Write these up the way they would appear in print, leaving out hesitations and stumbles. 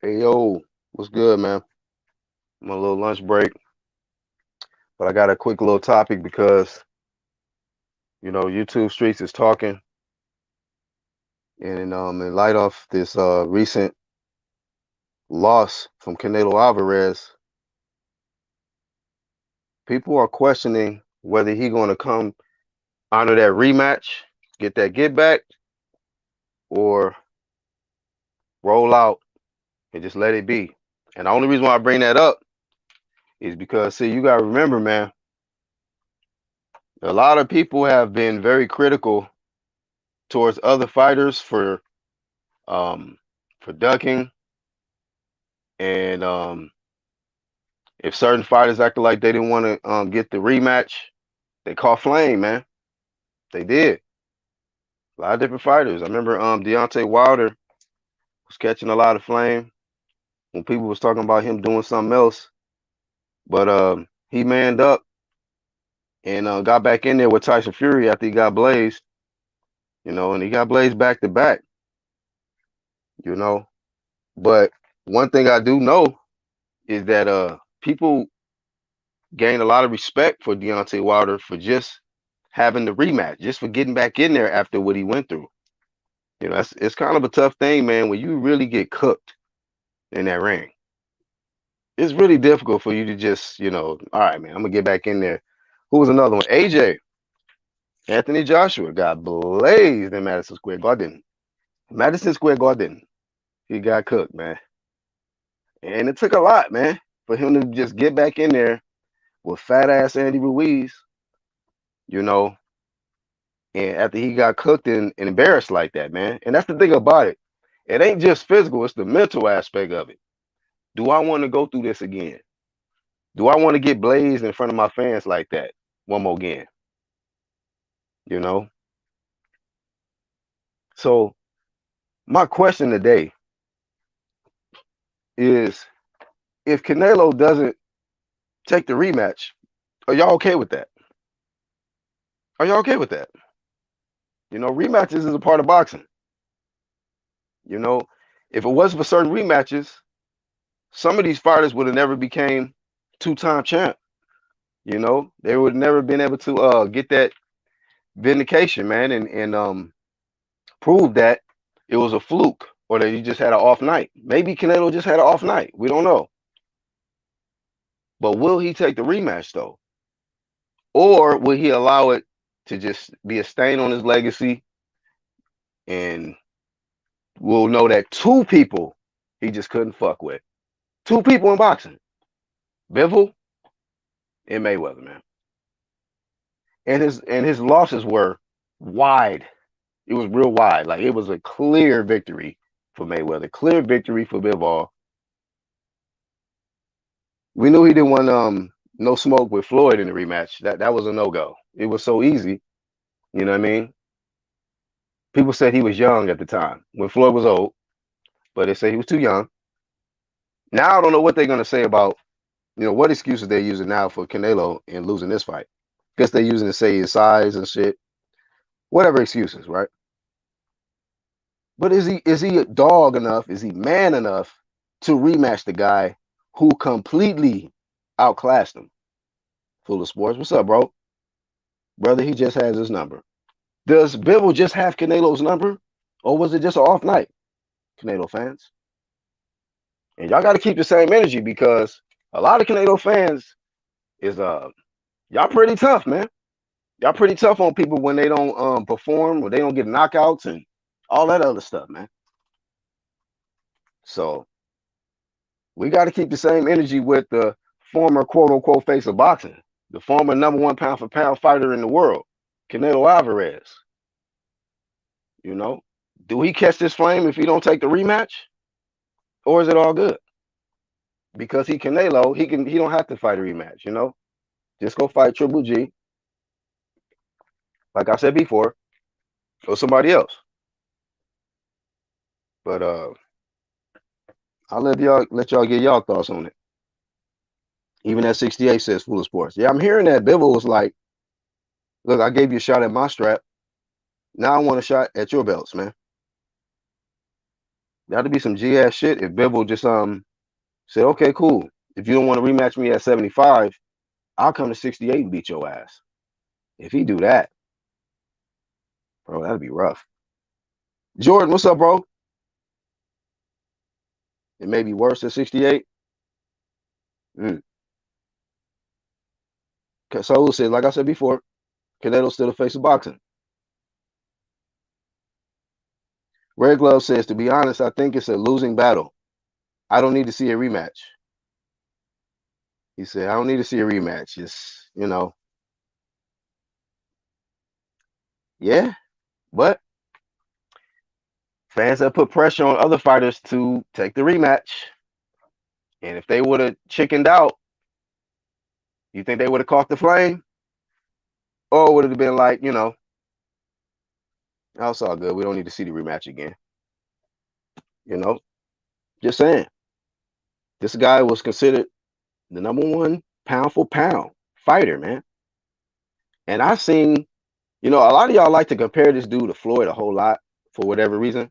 Hey yo, what's good, man? I'm on a little lunch break, but I got a quick little topic because YouTube Streets is talking, and in light of this recent loss from Canelo Alvarez, people are questioning whether he going to come honor that rematch, get that get back, or roll out and just let it be. And the only reason why I bring that up is because, see, you got to remember, man, a lot of people have been very critical towards other fighters um for ducking, and if certain fighters acted like they didn't want to get the rematch, they caught flame, man. They did. A lot of different fighters. I remember Deontay Wilder was catching a lot of flame when people was talking about him doing something else, but he manned up and got back in there with Tyson Fury after he got blazed, and he got blazed back to back, you know. But one thing I do know is that people gained a lot of respect for Deontay Wilder for just having the rematch, just for getting back in there after what he went through. It's kind of a tough thing, man, when you really get cooked in that ring. It's really difficult for you to just, all right, man, I'm gonna get back in there. Who was another one? AJ, Anthony Joshua got blazed in Madison Square Garden. Madison Square Garden. He got cooked, man. And it took a lot, man, for him to just get back in there with fat ass Andy Ruiz, you know, and after he got cooked and embarrassed like that, man. And that's the thing about it. It ain't just physical, it's the mental aspect of it. Do I want to go through this again? Do I want to get blazed in front of my fans like that one more again? You know? So my question today is, if Canelo doesn't take the rematch, are y'all okay with that? Are y'all okay with that? Rematches is a part of boxing. You know, if it wasn't for certain rematches, some of these fighters would have never became two-time champ. They would never been able to get that vindication, man, and prove that it was a fluke or that he just had an off night. Maybe Canelo just had an off night. We don't know. But will he take the rematch though? Or will he allow it to just be a stain on his legacy, and we'll know that two people he just couldn't fuck with. Two people in boxing. Bivol and Mayweather, man. And his losses were wide. It was real wide. Like, it was a clear victory for Mayweather, clear victory for Bivol. We knew he didn't want no smoke with Floyd in the rematch. That was a no-go. It was so easy. You know what I mean? People said he was young at the time when Floyd was old, but they say he was too young. Now I don't know what they're gonna say about, what excuses they're using now for Canelo and losing this fight. Guess they're using to say his size and shit. Whatever excuses, right? But is he a dog enough? Is he man enough to rematch the guy who completely outclassed him? Full of Sports, what's up, bro? Brother, he just has his number. Does Bivol just have Canelo's number, or was it just an off night, Canelo fans? And y'all got to keep the same energy, because a lot of Canelo fans is y'all pretty tough, man. Y'all pretty tough on people when they don't perform, or they don't get knockouts and all that other stuff, man. So we got to keep the same energy with the former quote unquote face of boxing, the former #1 pound for pound fighter in the world, Canelo Alvarez. Do he catch this flame if he don't take the rematch, or is it all good? Because he Canelo, he don't have to fight a rematch. Just go fight Triple G, like I said before, or somebody else. But I'll let y'all get y'all thoughts on it. Even at 68 says Full of Sports. Yeah, I'm hearing that Bivol was like, look, I gave you a shot at my strap. Now I want a shot at your belts, man. That'd be some G ass shit if Bivol just said, okay, cool. If you don't want to rematch me at 75, I'll come to 68 and beat your ass. If he do that, bro, that'd be rough. Jordan, what's up, bro? It may be worse than 68. Mm. Saul said, like I said before, Canelo's still the face of boxing. Red Glove says, to be honest, I think it's a losing battle. I don't need to see a rematch. He said, I don't need to see a rematch. It's, yeah, but fans have put pressure on other fighters to take the rematch. And if they would have chickened out, you think they would have caught the flame? Or would it have been like, oh, it's all good. We don't need to see the rematch again. Just saying. This guy was considered the #1 pound for pound fighter, man. And I've seen, a lot of y'all like to compare this dude to Floyd a whole lot for whatever reason,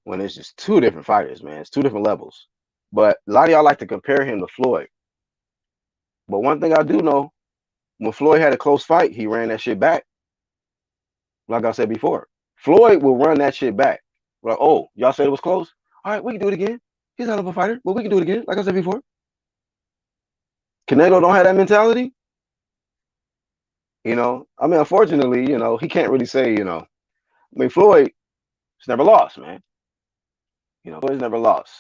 when it's just two different fighters, man. It's two different levels. But a lot of y'all like to compare him to Floyd. But one thing I do know, when Floyd had a close fight, he ran that shit back. Like I said before, Floyd will run that shit back. Like, oh, y'all said it was close? All right, we can do it again. He's not a fighter, but we can do it again. Like I said before. Canelo don't have that mentality. Unfortunately, he can't really say, Floyd's never lost, man. Floyd's never lost.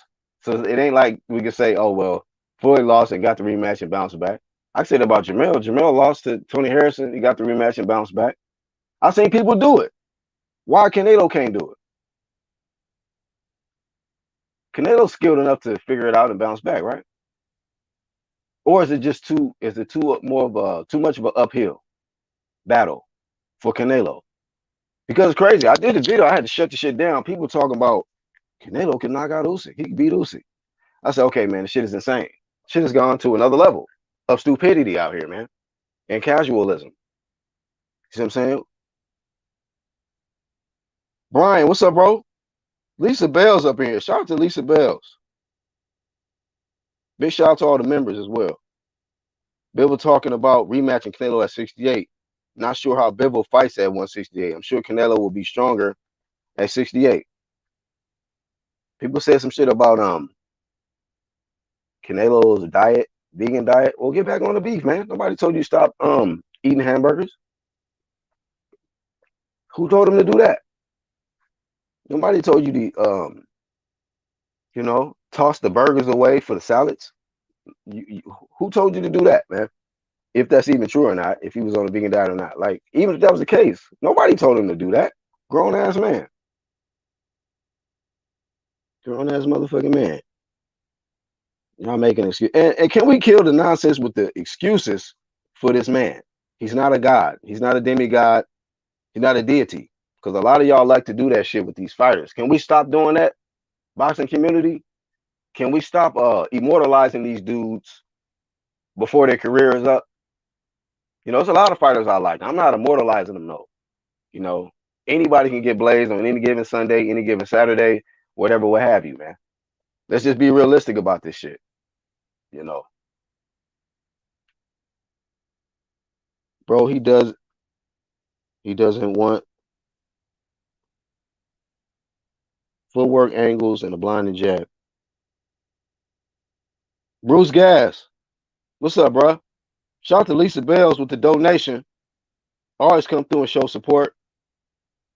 So it ain't like we can say, oh, well, Floyd lost and got the rematch and bounced back. I said about Jamel. Jamel lost to Tony Harrison. He got the rematch and bounced back. I've seen people do it. Why Canelo can't do it? Canelo's skilled enough to figure it out and bounce back, right? Or is it just too much of an uphill battle for Canelo? Because it's crazy. I did the video. I had to shut the shit down. People talking about Canelo can knock out Usyk. He can beat Usyk. I said, okay, man, the shit is insane. Shit has gone to another level of stupidity out here, man, and casualism. You see what I'm saying? Brian, what's up, bro? Lisa Bell's up in here. Shout out to Lisa Bell's. Big shout out to all the members as well. Bivol talking about rematching Canelo at 68. Not sure how Bivol fights at 168. I'm sure Canelo will be stronger at 68. People said some shit about Canelo's diet, vegan diet. Well, get back on the beef, man. Nobody told you to stop eating hamburgers. Who told him to do that? Nobody told you to toss the burgers away for the salads. Who told you to do that, man? If that's even true or not, if he was on a vegan diet or not. Like, even if that was the case, nobody told him to do that. Grown ass man. Grown ass motherfucking man. Y'all making excuses. And can we kill the nonsense with the excuses for this man? He's not a god. He's not a demigod. He's not a deity. Because a lot of y'all like to do that shit with these fighters. Can we stop doing that, boxing community? Can we stop immortalizing these dudes before their career is up? There's a lot of fighters I like. I'm not immortalizing them, though. Anybody can get blazed on any given Sunday, any given Saturday, whatever, what have you, man. Let's just be realistic about this shit. Bro, he doesn't want footwork angles and a blinding jab. Bruce Gas, what's up, bro? Shout out to Lisa Bells with the donation. Always come through and show support.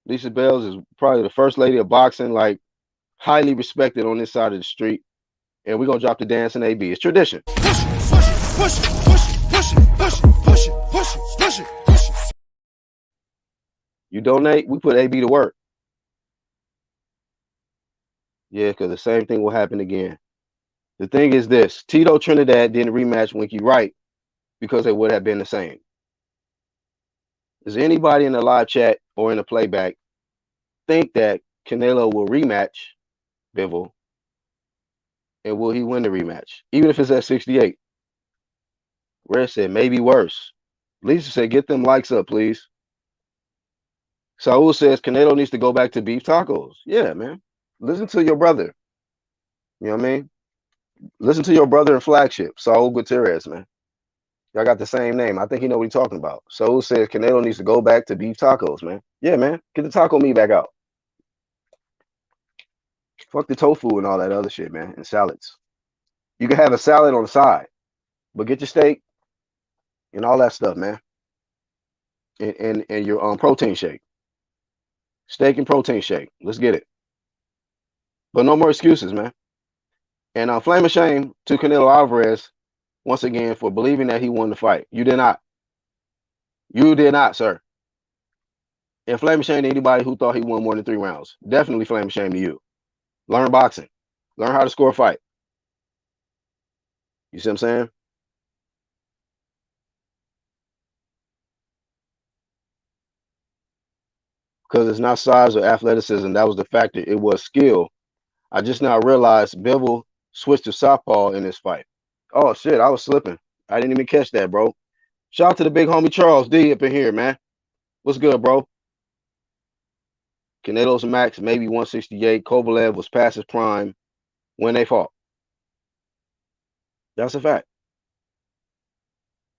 Lisa Bells is probably the first lady of boxing, like highly respected on this side of the street. And we're gonna drop the dance in AB. It's tradition. You donate, we put AB to work. Yeah, because the same thing will happen again. The thing is this: Tito Trinidad didn't rematch Winky Wright because it would have been the same. Does anybody in the live chat or in the playback think that Canelo will rematch Bivol? And will he win the rematch? Even if it's at 68. Red said, maybe worse. Lisa said, get them likes up, please. Saul says, Canelo needs to go back to beef tacos. Yeah, man. Listen to your brother. You know what I mean? Listen to your brother in flagship, Saul Gutierrez, man. Y'all got the same name. I think he know what he's talking about. Saul says Canelo needs to go back to beef tacos, man. Yeah, man. Get the taco meat back out. Fuck the tofu and all that other shit, man. And salads. You can have a salad on the side, but get your steak and all that stuff, man. And your protein shake. Steak and protein shake. Let's get it. But no more excuses, man. And flame of shame to Canelo Alvarez once again for believing that he won the fight. You did not. You did not, sir. And flame of shame to anybody who thought he won more than 3 rounds. Definitely flame of shame to you. Learn boxing. Learn how to score a fight. You see what I'm saying? Because it's not size or athleticism. That was the factor. It was skill. I just now realized Bivol switched to southpaw in this fight. Oh, shit. I was slipping. I didn't even catch that, bro. Shout out to the big homie Charles D up in here, man. What's good, bro? Canelo's max, maybe 168. Kovalev was past his prime when they fought. That's a fact.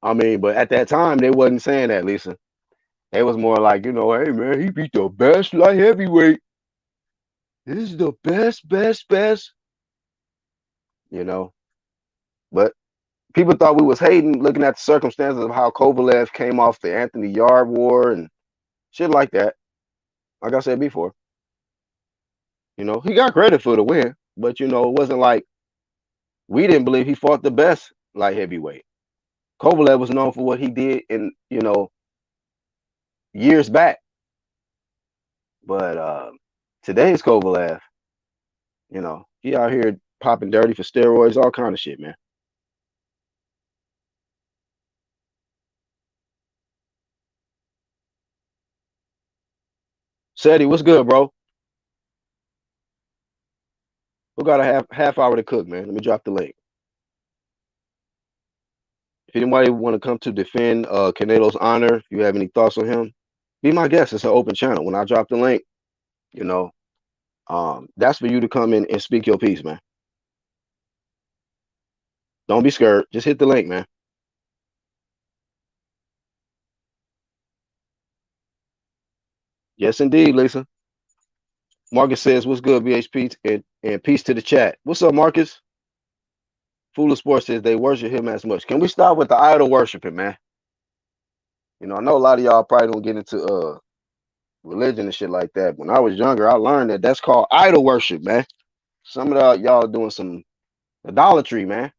I mean, but at that time, they wasn't saying that, Lisa. It was more like, you know, hey, man, he beat the best light heavyweight. This is the best, best, best. You know, but people thought we was hating looking at the circumstances of how Kovalev came off the Anthony Yard war and shit like that. Like I said before, you know, he got credit for the win, but, you know, it wasn't like we didn't believe he fought the best light heavyweight. Kovalev was known for what he did in, you know, years back. But today's Kovalev, you know, he out here popping dirty for steroids, all kind of shit, man. Seti, what's good, bro? Who got a half hour to cook, man? Let me drop the link. If anybody want to come to defend Canelo's honor, if you have any thoughts on him, be my guest. It's an open channel. When I drop the link, you know, that's for you to come in and speak your piece, man. Don't be scared. Just hit the link, man. Yes, indeed, Lisa. Marcus says, what's good, VHP? And peace to the chat. What's up, Marcus? Fool of Sports says they worship him as much. Can we start with the idol worshiping, man? You know, I know a lot of y'all probably don't get into religion and shit like that. When I was younger, I learned that that's called idol worship, man. Some of y'all doing some idolatry, man.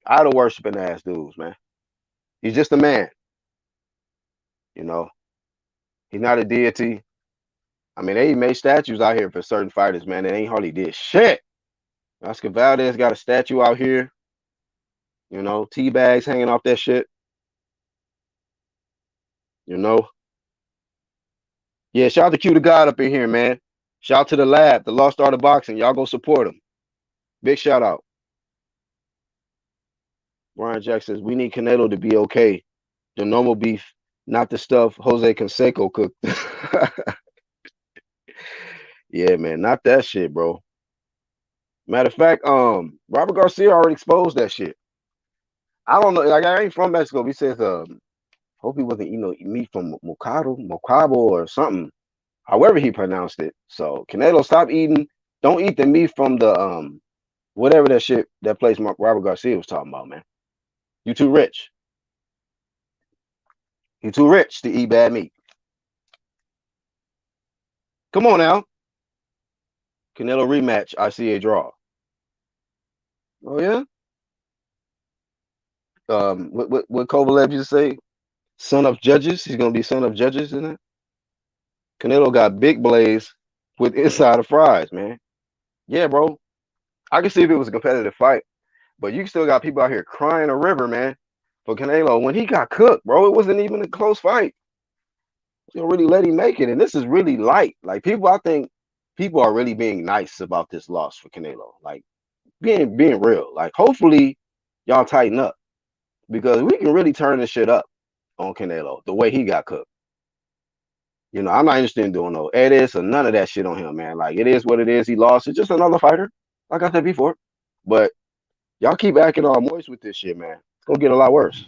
Idol worshiping ass dudes, man. He's just a man, you know. He's not a deity. I mean, they made statues out here for certain fighters, man. They ain't hardly did shit. Oscar Valdez got a statue out here, you know, tea bags hanging off that shit, you know. Yeah, shout out to Q the God up in here, man. Shout out to the lab, the Lost Art of Boxing. Y'all go support him. Big shout out. Brian Jack says, we need Canelo to be okay. The normal beef, not the stuff Jose Canseco cooked. Yeah, man, not that shit, bro. Matter of fact, Robert Garcia already exposed that shit. I don't know, like I ain't from Mexico. He says, hope he wasn't, you know, meat from Mocabo or something. However he pronounced it. So Canelo, stop eating. Don't eat the meat from the whatever that shit that place Robert Garcia was talking about, man. You too rich. You too rich to eat bad meat. Come on now. Canelo rematch. I see a draw. Oh yeah. What Kovalev used to say? Son of judges. He's gonna be son of judges in it. Canelo got big blaze with insider fries, man. Yeah, bro. I can see if it was a competitive fight, but you still got people out here crying a river, man, for Canelo when he got cooked, bro. It wasn't even a close fight. You don't really let him make it, and this is really light. Like people, I think people are really being nice about this loss for Canelo. Like being real. Like hopefully y'all tighten up because we can really turn this shit up on Canelo the way he got cooked. I'm not interested in doing no edits or none of that shit on him, man. Like it is what it is. He lost. It's just another fighter, like I said before. But y'all keep acting all moist with this shit, man. It's gonna get a lot worse.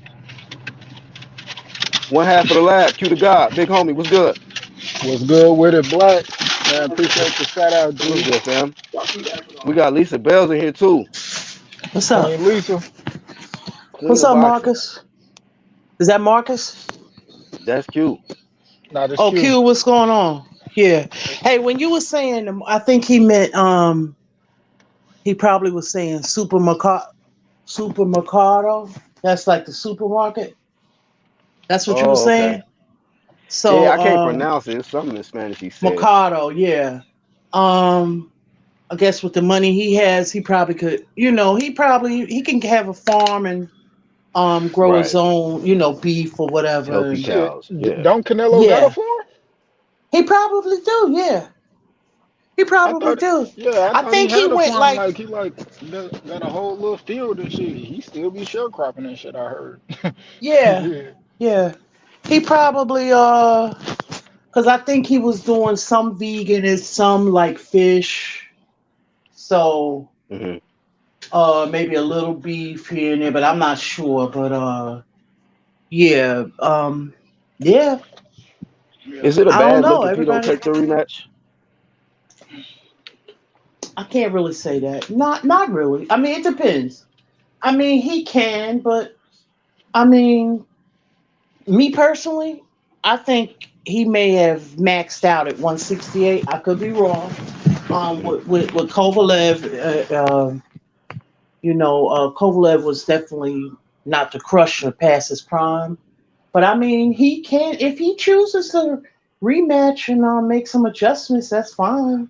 One half of the lab, Q to God, big homie, what's good? What's good with it, Black? Man, appreciate the shout out, What's G. good, fam? We got Lisa Bells in here too. What's up? Queen Lisa. Queen What's of up, boxing. Marcus? Is that Marcus? That's Q. Not this Oh, Q. Q, what's going on? Yeah. Hey, when you were saying, I think he meant, he probably was saying supermercado. That's like the supermarket. That's what you were Oh, okay. saying. Yeah, So, I can't pronounce it. It's something in Spanish he said. mercado, yeah. Um, I guess with the money he has, he probably could. He can have a farm and grow his Right. own, beef or whatever. Healthy And Shit. cows. Yeah. Don't Canelo got a yeah, farm? he probably do. Yeah, he I probably thought, do. yeah, I I thought he think he had a went farm. like, Like he got a whole little field and shit. He still be sharecropping and shit. I heard. yeah, Yeah. yeah. He probably because I think he was doing some vegan and some like fish. So Hmm. maybe a little beef here and there, but I'm not sure. But yeah, yeah. Yeah. Is it a I don't bad know. look if he don't Everybody, take the rematch? I can't really say that. Not really. I mean, it depends. I mean, he can, but I mean, me personally, I think he may have maxed out at 168. I could be wrong. Hmm. With Kovalev, Kovalev was definitely not the crusher past his prime. But I mean, he can if he chooses to rematch and make some adjustments. That's fine.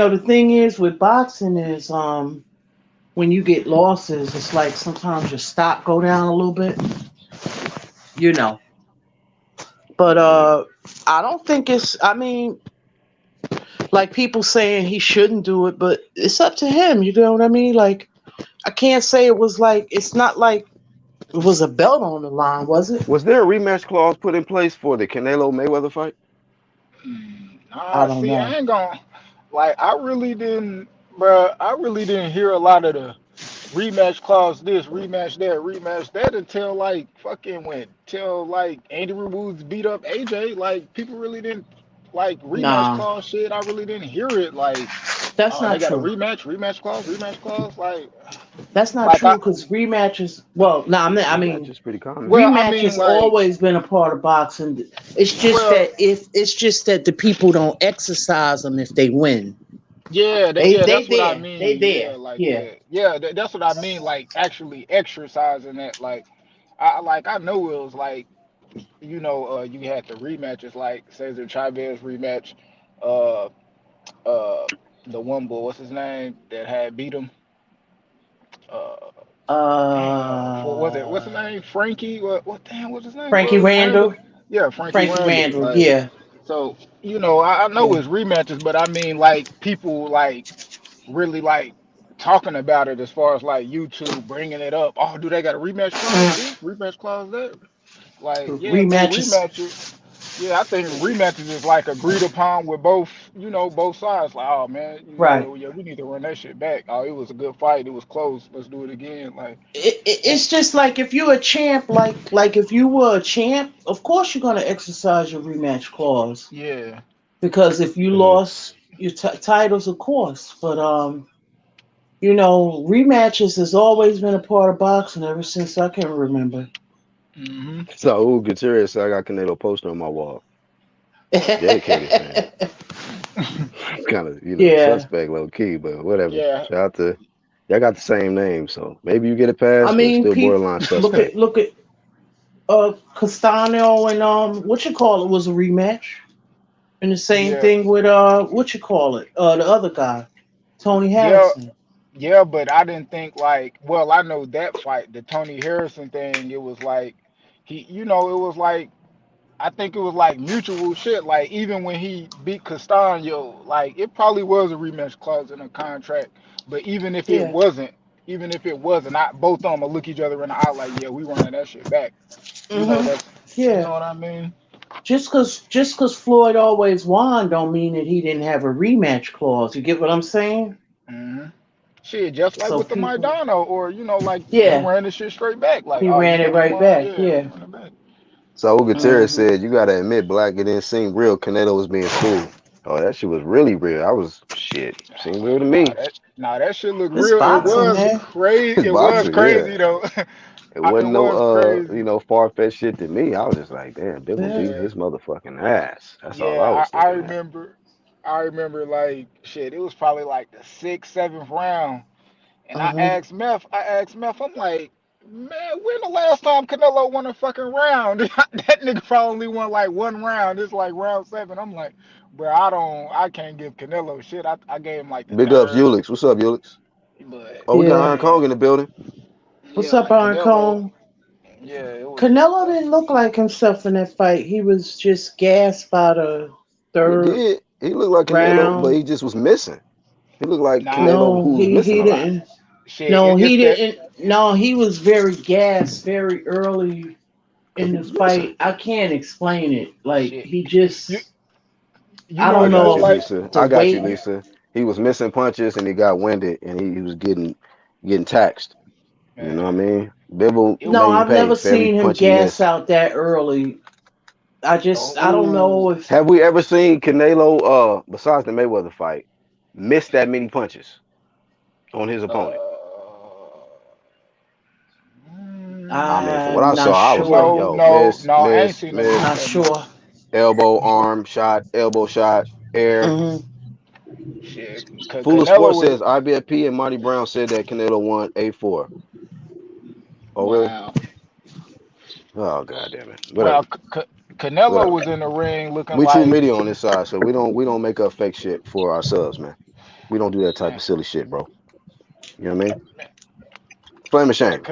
The thing is with boxing is when you get losses, it's like sometimes your stock go down a little bit. You know, but Hmm. I don't think it's. I mean, like people saying he shouldn't do it, but it's up to him. You know what I mean? Like I can't say it was like it's not like it was a belt on the line, was it? Was there a rematch clause put in place for the Canelo Mayweather fight? I Nah, don't see, I know. ain't gonna like. I really didn't, bruh. I really didn't hear a lot of the rematch clause this, rematch that until like fucking when till like Andy Ruiz beat up AJ. Like people really didn't like rematch Nah, clause shit. I really didn't hear it. Like, that's oh, they not got a true. rematch clause, rematch clause. That's not Like I true because rematches. Well, no, I Rematch mean, is pretty common. well, I rematch mean has like always been a part of boxing. It's just well, that if it's just that the people don't exercise them if they win. yeah, They that's what I there. They mean. Yeah, there. like Yeah. that's what I mean. Like actually exercising that. Like I know it was like you had the rematches like Cesar Chavez rematch, uh, uh, the one boy, what's his name that had beat him? Uh, damn, what's his Uh, name? Frankie? What damn? What's his name? Frankie Was Randall. yeah, Frankie Frankie Randall. Randall. Like Yeah. so, I know Yeah. it's rematches, but I mean like people like really like talking about it as far as like YouTube bringing it up. Oh, do they got a rematch clause? This rematch clause that? Like, yeah, man, Rematches. rematches. Yeah, I think rematches is like agreed upon with both, both sides. Like, oh man, Right. yeah, we need to run that shit back. Oh, it was a good fight. It was close. Let's do it again. Like, and It's just like if you're a champ, like if you were a champ, of course you're gonna exercise your rematch clause yeah, because if you Hmm. lost your titles, of course. But rematches has always been a part of boxing ever since I can remember. hmm So, Gutierrez said I got Canelo poster on my wall. Dedicated fan. Kind of, Yeah, suspect low key, but whatever. yeah, Shout out to y'all got the same name, so maybe you get a I pass, but mean, still people borderline look suspect. at Castano and what you call it was a rematch, and the same yeah, thing with what you call it the other guy, Tony yeah, Harrison. yeah. But I didn't think like, well, I know that fight, the Tony Harrison thing. It was like it was like I think it was like mutual shit. Like even when he beat Castano, like it probably was a rematch clause in a contract. But Yeah. even if it wasn't, I both of them will look each other in the eye like, yeah, we running that shit back. Mhm. That's you Yeah. know what I mean. Just cause Floyd always won don't mean that he didn't have a rematch clause. You get what I'm saying? Hmm. Shit, just like So with the people, Maidano, or like they yeah, ran the shit straight back. Like, he oh, you ran it never right won, back. yeah, Yeah. run it back. Saul Gutierrez Hmm. said, "You gotta admit, Black, it didn't seem real. Canelo was being fooled." Oh, that shit was really real. I was shit. Seemed real to Nah, me. that shit looked It's real. It boxing, was man. It's crazy. It was boxing, crazy yeah. though. It It wasn't no was crazy. far fetched shit to me. I was just like, damn, Bibble Yeah. beating Yeah, his motherfucking ass. That's all I yeah. was I looking at. remember. I remember like shit. It was probably like the sixth, seventh round. And Hmm. I asked Meth, I'm like, man, when the last time Canelo won a fucking round? That nigga probably won like one round. It's like round seven. I'm like, bro, I can't give Canelo shit. I gave him like the Big ups, third, Ulix. What's up, Ulix? but Oh, we got Yeah. Iron man, Kong in the building. What's yeah, up, like Iron Canelo, Cone? yeah, it was. Canelo didn't look like himself in that fight. He was just gassed by the He third did. He looked like Canelo, but round. he just was missing. He looked like Nah, Canelo No, who was he missing he a lot. didn't. shit, No, it's he that didn't. No, he was very gassed very early Cause in he the was missing. fight. I can't explain it. Like shit. he You just, you I know I don't you got know you, know like Lisa. the I got you, weight. Lisa. He was missing punches and he got winded and he was getting taxed. You know what I man. mean? Bibble It No, made him I've pay never for every seen him punch he gas missed. out that early. I don't oh know if. Have we ever seen Canelo, besides the Mayweather fight, miss that many punches on his opponent? I mean, from what I I'm not saw, I was like, sure. yo, no, I ain't seen him miss Not that much. sure. elbow shot, air. Hmm. Shit, Full of Sports Canelo was says IBFP and Marty Brown said that Canelo won 8-4. Oh, really? wow. Oh, god damn it. Well, Whatever. Canelo Whatever. was in the ring looking We true like media on this side, so we don't make up fake shit for our subs, man. We don't do that type man, of silly shit, bro. You know what I mean? man, Flame of man shame.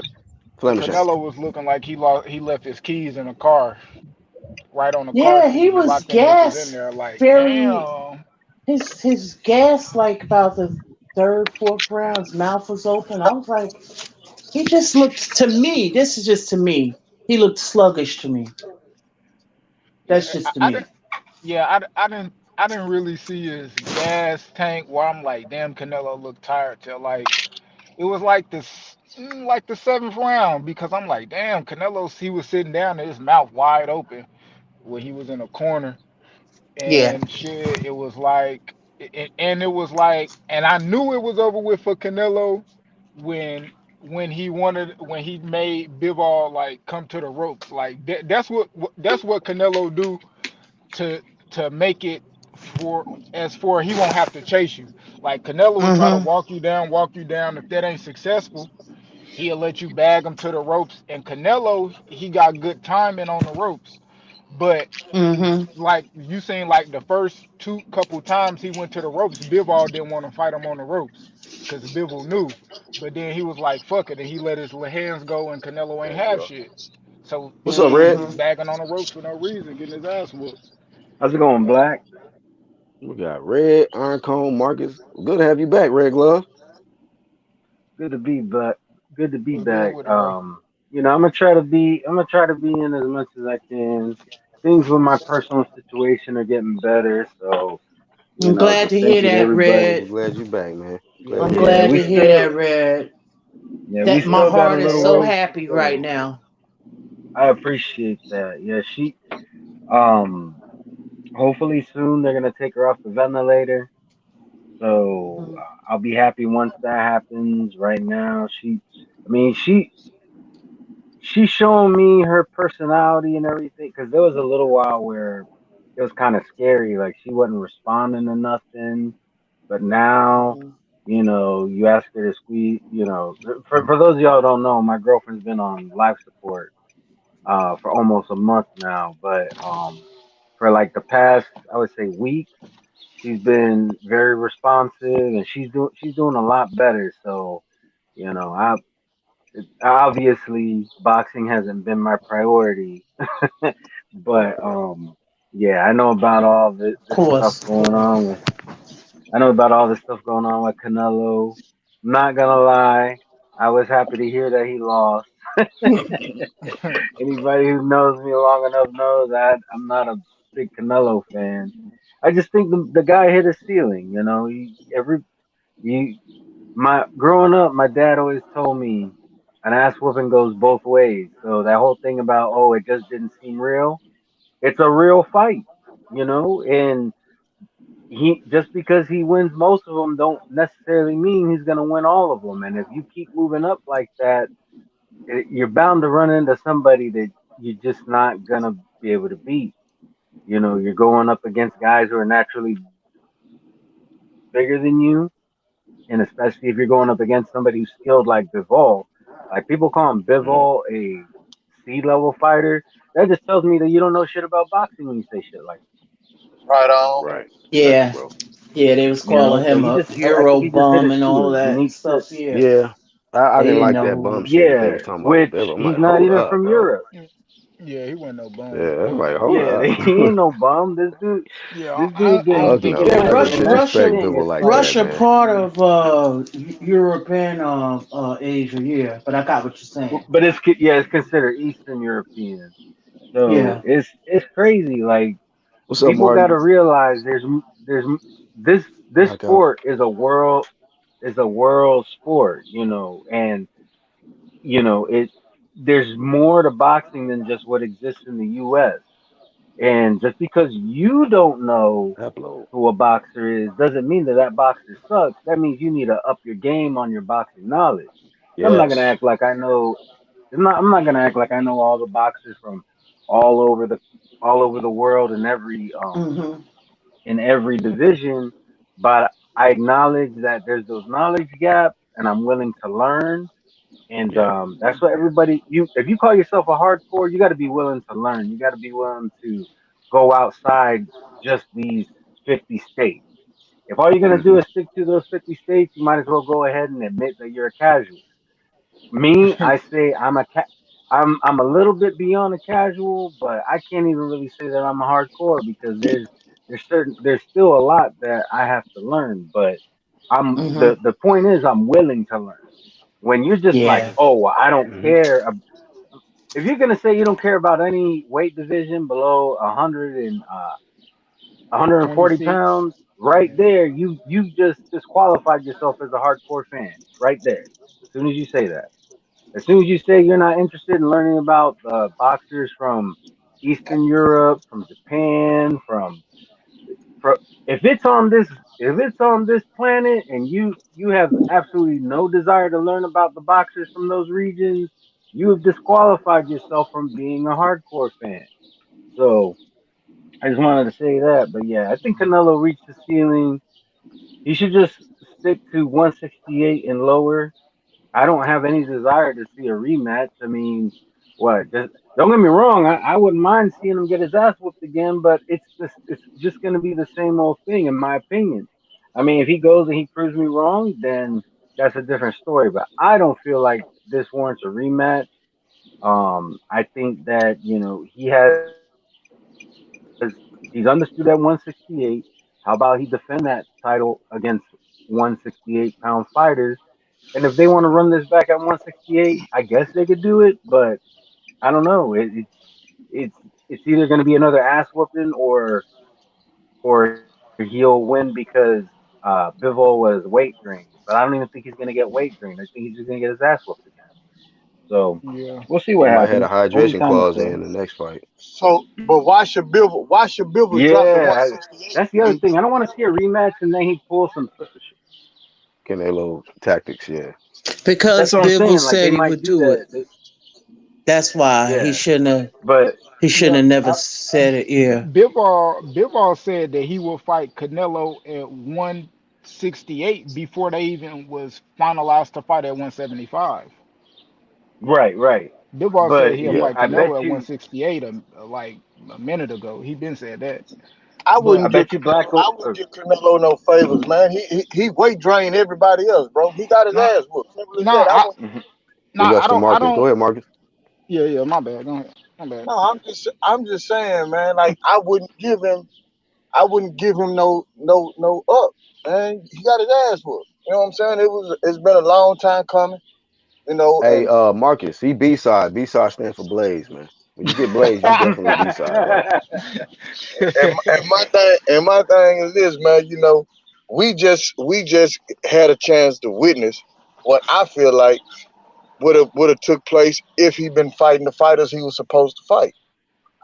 Flame of shame. Canelo was looking like he left his keys in the car, right on the car Yeah, seat. he He was locked them bitches in gassed there. Like, very. damn. His gas like about the third, fourth round. His mouth was open. I was like, he just looked to me. This is just to me. He looked sluggish to me. That's Yeah, just to I me. didn't. Yeah, I didn't really see his gas tank. Where I'm like, damn, Canelo looked tired till like it was like like the seventh round because I'm like, damn, Canelo. He was sitting down there, his mouth wide open where he was in a corner Yeah. and shit. It was like, and it was like, and I knew it was over with for Canelo when when he made Bivol like come to the ropes. Like that's what Canelo do to make it for as for he won't have to chase you. Like Canelo will try to Mhm. walk you down. If that ain't successful, he'll let you bag him to the ropes. And Canelo, he got good timing on the ropes. But Mhm. like you seen, like the first two couple times he went to the ropes, Bivol didn't want to fight him on the ropes because Bivol knew. But then he was like, "Fuck it," and he let his hands go, and Canelo ain't There you have go. shit. So What's up, he Red? was Mhm. bagging on the ropes for no reason, getting his ass whooped. How's it going, Black? We got Red, Iron Cone, Marcus. Good to have you back, Red Glove. Good to be back. Good to be What's good back. with it, bro? I'm gonna try to be in as much as I can. Things with my personal situation are getting better, so I'm glad just to thank hear you to that, everybody. We're Red. glad you back, man. Glad I'm to hear Yeah, glad that. we to hear still that, Red. we That my still got a heart is little so ways to happy right go. now. I appreciate that. Yeah, um hopefully soon they're gonna take her off the ventilator. So Mhm. I'll be happy once that happens. Right now, I mean, she's showing me her personality and everything. Because there was a little while where it was kind of scary, like she wasn't responding to nothing. But now, Mhm. you ask her to squeeze. For those of y'all who don't know, my girlfriend's been on life support for almost a month now. But for like the past, I would say week, she's been very responsive, and she's doing a lot better. So I obviously boxing hasn't been my priority, but yeah, Of course. Yeah. I know about all this stuff going on with Canelo. I'm not gonna lie, I was happy to hear that he lost. Anybody who knows me long enough knows I'm not a big Canelo fan. I just think the guy hit a ceiling. You know, he my growing up, my dad always told me an ass whooping goes both ways. So that whole thing about it just didn't seem real. It's a real fight, you know, and he just because he wins most of them don't necessarily mean he's gonna win all of them. And if you keep moving up like that, you're bound to run into somebody that you're just not gonna be able to beat. You know, you're going up against guys who are naturally bigger than you, and especially if you're going up against somebody who's skilled like Bivol. Like people call him Bivol a Mm, C level fighter. That just tells me that you don't know shit about boxing when you say shit like that. Right on. right. Facts, Yeah, bro. yeah, they was You know, calling so him a I think Euro he just hit bum his and all ceiling. He that needs to, stuff. Yeah, Yeah. I they didn't didn't like know that who. bum shit that they yeah, was talking about with which Bill. I'm he's like, not hold even up, from bro. Europe. Yeah, he wasn't no bum. Yeah, I'm like, hold Yeah, up. he ain't no bum. Yeah, This dude I been don't Fuck think no. he Yeah, I ever just and Russia, really. that's the disrespect Russia, thing. Bivol It's like like, that, Russia, man. part of European Asia. Yeah, but I got what you're saying. but it's considered Eastern European. So Yeah. it's crazy. Like What's up, people got Marty? to realize there's this Knock out. sport is a world sport, you know, and you know there's more to boxing than just what exists in the U.S. And just because you don't know Upload. who a boxer is doesn't mean that that boxer sucks. That means you need to up your game on your boxing knowledge. And I'm not gonna Yes. act like I know. I'm not gonna act like I know all the boxers from all over the all over the world Mhm. in every division, but I acknowledge that there's those knowledge gaps, and I'm willing to learn. And Yeah. that's what everybody you if you call yourself a hardcore, you got to be willing to learn. You got to be willing to go outside just these 50 states. If all you're gonna do Hmm. is stick to those 50 states, you might as well go ahead and admit that you're a casual. Me, I say I'm a little bit beyond a casual, but I can't even really say that I'm a hardcore because there's still a lot that I have to learn. But Mhm. the point is I'm willing to learn. When you're just like, Yeah. oh, well, I don't Hmm. care. If you're gonna say you don't care about any weight division below 140 26. pounds, right Yeah. there, you just disqualified yourself as a hardcore fan, right there. As soon as you say that, as soon as you say you're not interested in learning about boxers from Eastern Europe, from Japan, from if it's on this planet, and you have absolutely no desire to learn about the boxers from those regions, you have disqualified yourself from being a hardcore fan. So I just wanted to say that. But yeah, I think Canelo reached the ceiling. He should just stick to 168 and lower. I don't have any desire to see a rematch. I mean, what? Just don't get me wrong. I wouldn't mind seeing him get his ass whooped again, but it's just going to be the same old thing, in my opinion. I mean, if he goes and he proves me wrong, then that's a different story. But I don't feel like this warrants a rematch. I think that he's undisputed at 168. How about he defend that title against 168 pound fighters? And if they want to run this back at 168, I guess they could do it. But I don't know. It's it's either going to be another ass whooping or he'll win because Bivol was weight drained. But I don't even think he's going to get weight drained. I think he's just going to get his ass whooped again. So Yeah. we'll see what He might have happens. a Only hydration time will clause tell. in the next fight. So, but why should Bivol drop to Yeah, 168 that's the other and thing. I don't want to see a rematch and then he pulls some sucker shit. Canelo tactics, yeah. That's Because what I'm Bivol saying. Like they said he might would do do that. it. That's why he Yeah, shouldn't have. but He Yeah. shouldn't have never I, said it. Yeah. Bivol said that he will fight Canelo at 168 before they even was finalized to fight at 175. right. Bivol said But he'll Yeah. fight I bet Canelo at you, 168 like a minute ago. He been said that. I But I wouldn't give bet you Canelo. Black. I wouldn't give Canelo no favors, man. He weight drained everybody else, bro. He got his no, ass whooped. Simple as no, that. I I wouldn't. Mhm. no, Big ups to I Marcus. Go don't. ahead, Marcus. Yeah, yeah. My bad. Go ahead. My bad. No, I'm just saying, man. Like I wouldn't give him no up, man. He got his ass whooped. You know what I'm saying? It's been a long time coming. You know, Hey, and Marcus, he B side. B side stands for Blaze, man. When you get Blaze, you definitely B side, bro. and my thing is this, man. You know, we just had a chance to witness what I feel like would have took place if he'd been fighting the fighters he was supposed to fight.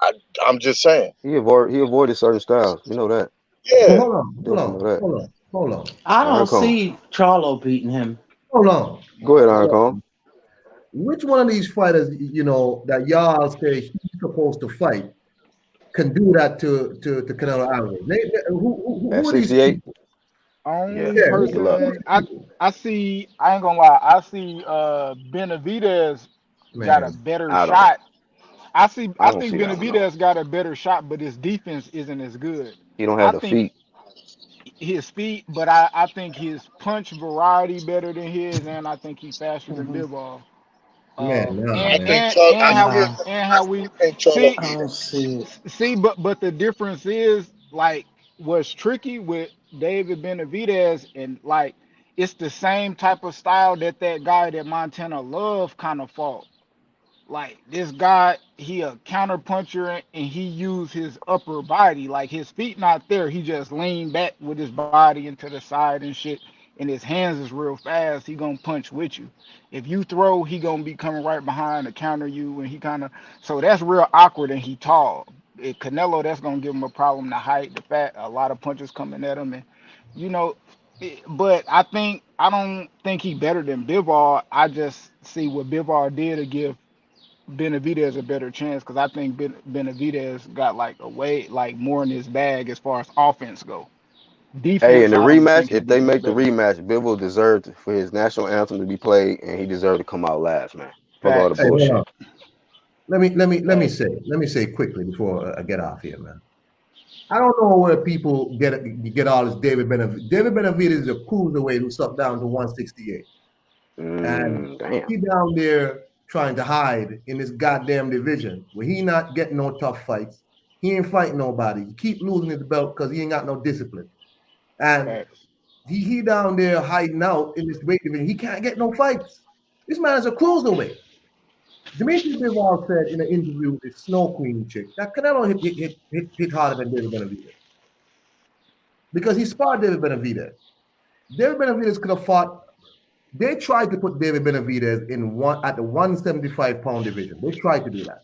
I, I'm just saying. He avoided certain styles. We know that. Yeah, Definitely know that. hold on, I Iron don't Cone. see Charlo beating him. hold on. Go ahead, Iron Cone. Which one of these fighters, that y'all say he's supposed to fight, can do that to Canelo Alvarez? At Who are these 68, people? yeah, Only Yeah, good luck. who are person these people? I see, I ain't gonna lie, I see Benavidez got a Man, better I don't. shot. I I don't think see that one though. Benavidez got a better shot, but his defense isn't as good. He don't I have the think feet. his feet, but I think his punch variety better than his, and I think he's faster than Hmm. Bivol. man, nah, I man. think Charlo. Nah, I How still we think Charlo see I beat him. don't see it. but the difference is like what's tricky with David Benavidez and like it's the same type of style that guy that Montana Love kind of fought. Like this guy, he a counter puncher and he used his upper body. Like his feet not there. He just leaned back with his body into the side and shit. And his hands is real fast. He gonna punch with you. If you throw, he gonna be coming right behind to counter you. And he kind of so that's real awkward. And he tall. Canelo, that's gonna give him a problem. The height, the fat, a lot of punches coming at him, and you know. But I don't think he better than Bivol. I just see what Bivol did to give Benavidez a better chance because I think Benavidez got like a way like more in his bag as far as offense go. Hey, in Defense, the I don't rematch, think he if they did as make the better. rematch, Bivol deserved for his national anthem to be played, and he deserved to come out last, man. Fuck all the Facts, Hey, hold on. bullshit. Let me facts. say quickly before I get off here, man. I don't know where people get all this David Benavidez. David Benavidez is a cruiserweight who stuck down to 168, and Damn. he down there trying to hide in this goddamn division where he not getting no tough fights. He ain't fighting nobody. He keep losing his belt because he ain't got no discipline, and Facts. he down there hiding out in this weight division. He can't get no fights. This man is a cruiserweight. Dimitri Bivol said in an interview with his Snow Queen chick that Canelo hit harder than David Benavidez because he sparred David Benavidez. David Benavidez could have fought. They tried to put David Benavidez in one at the 175-pound division. They tried to do that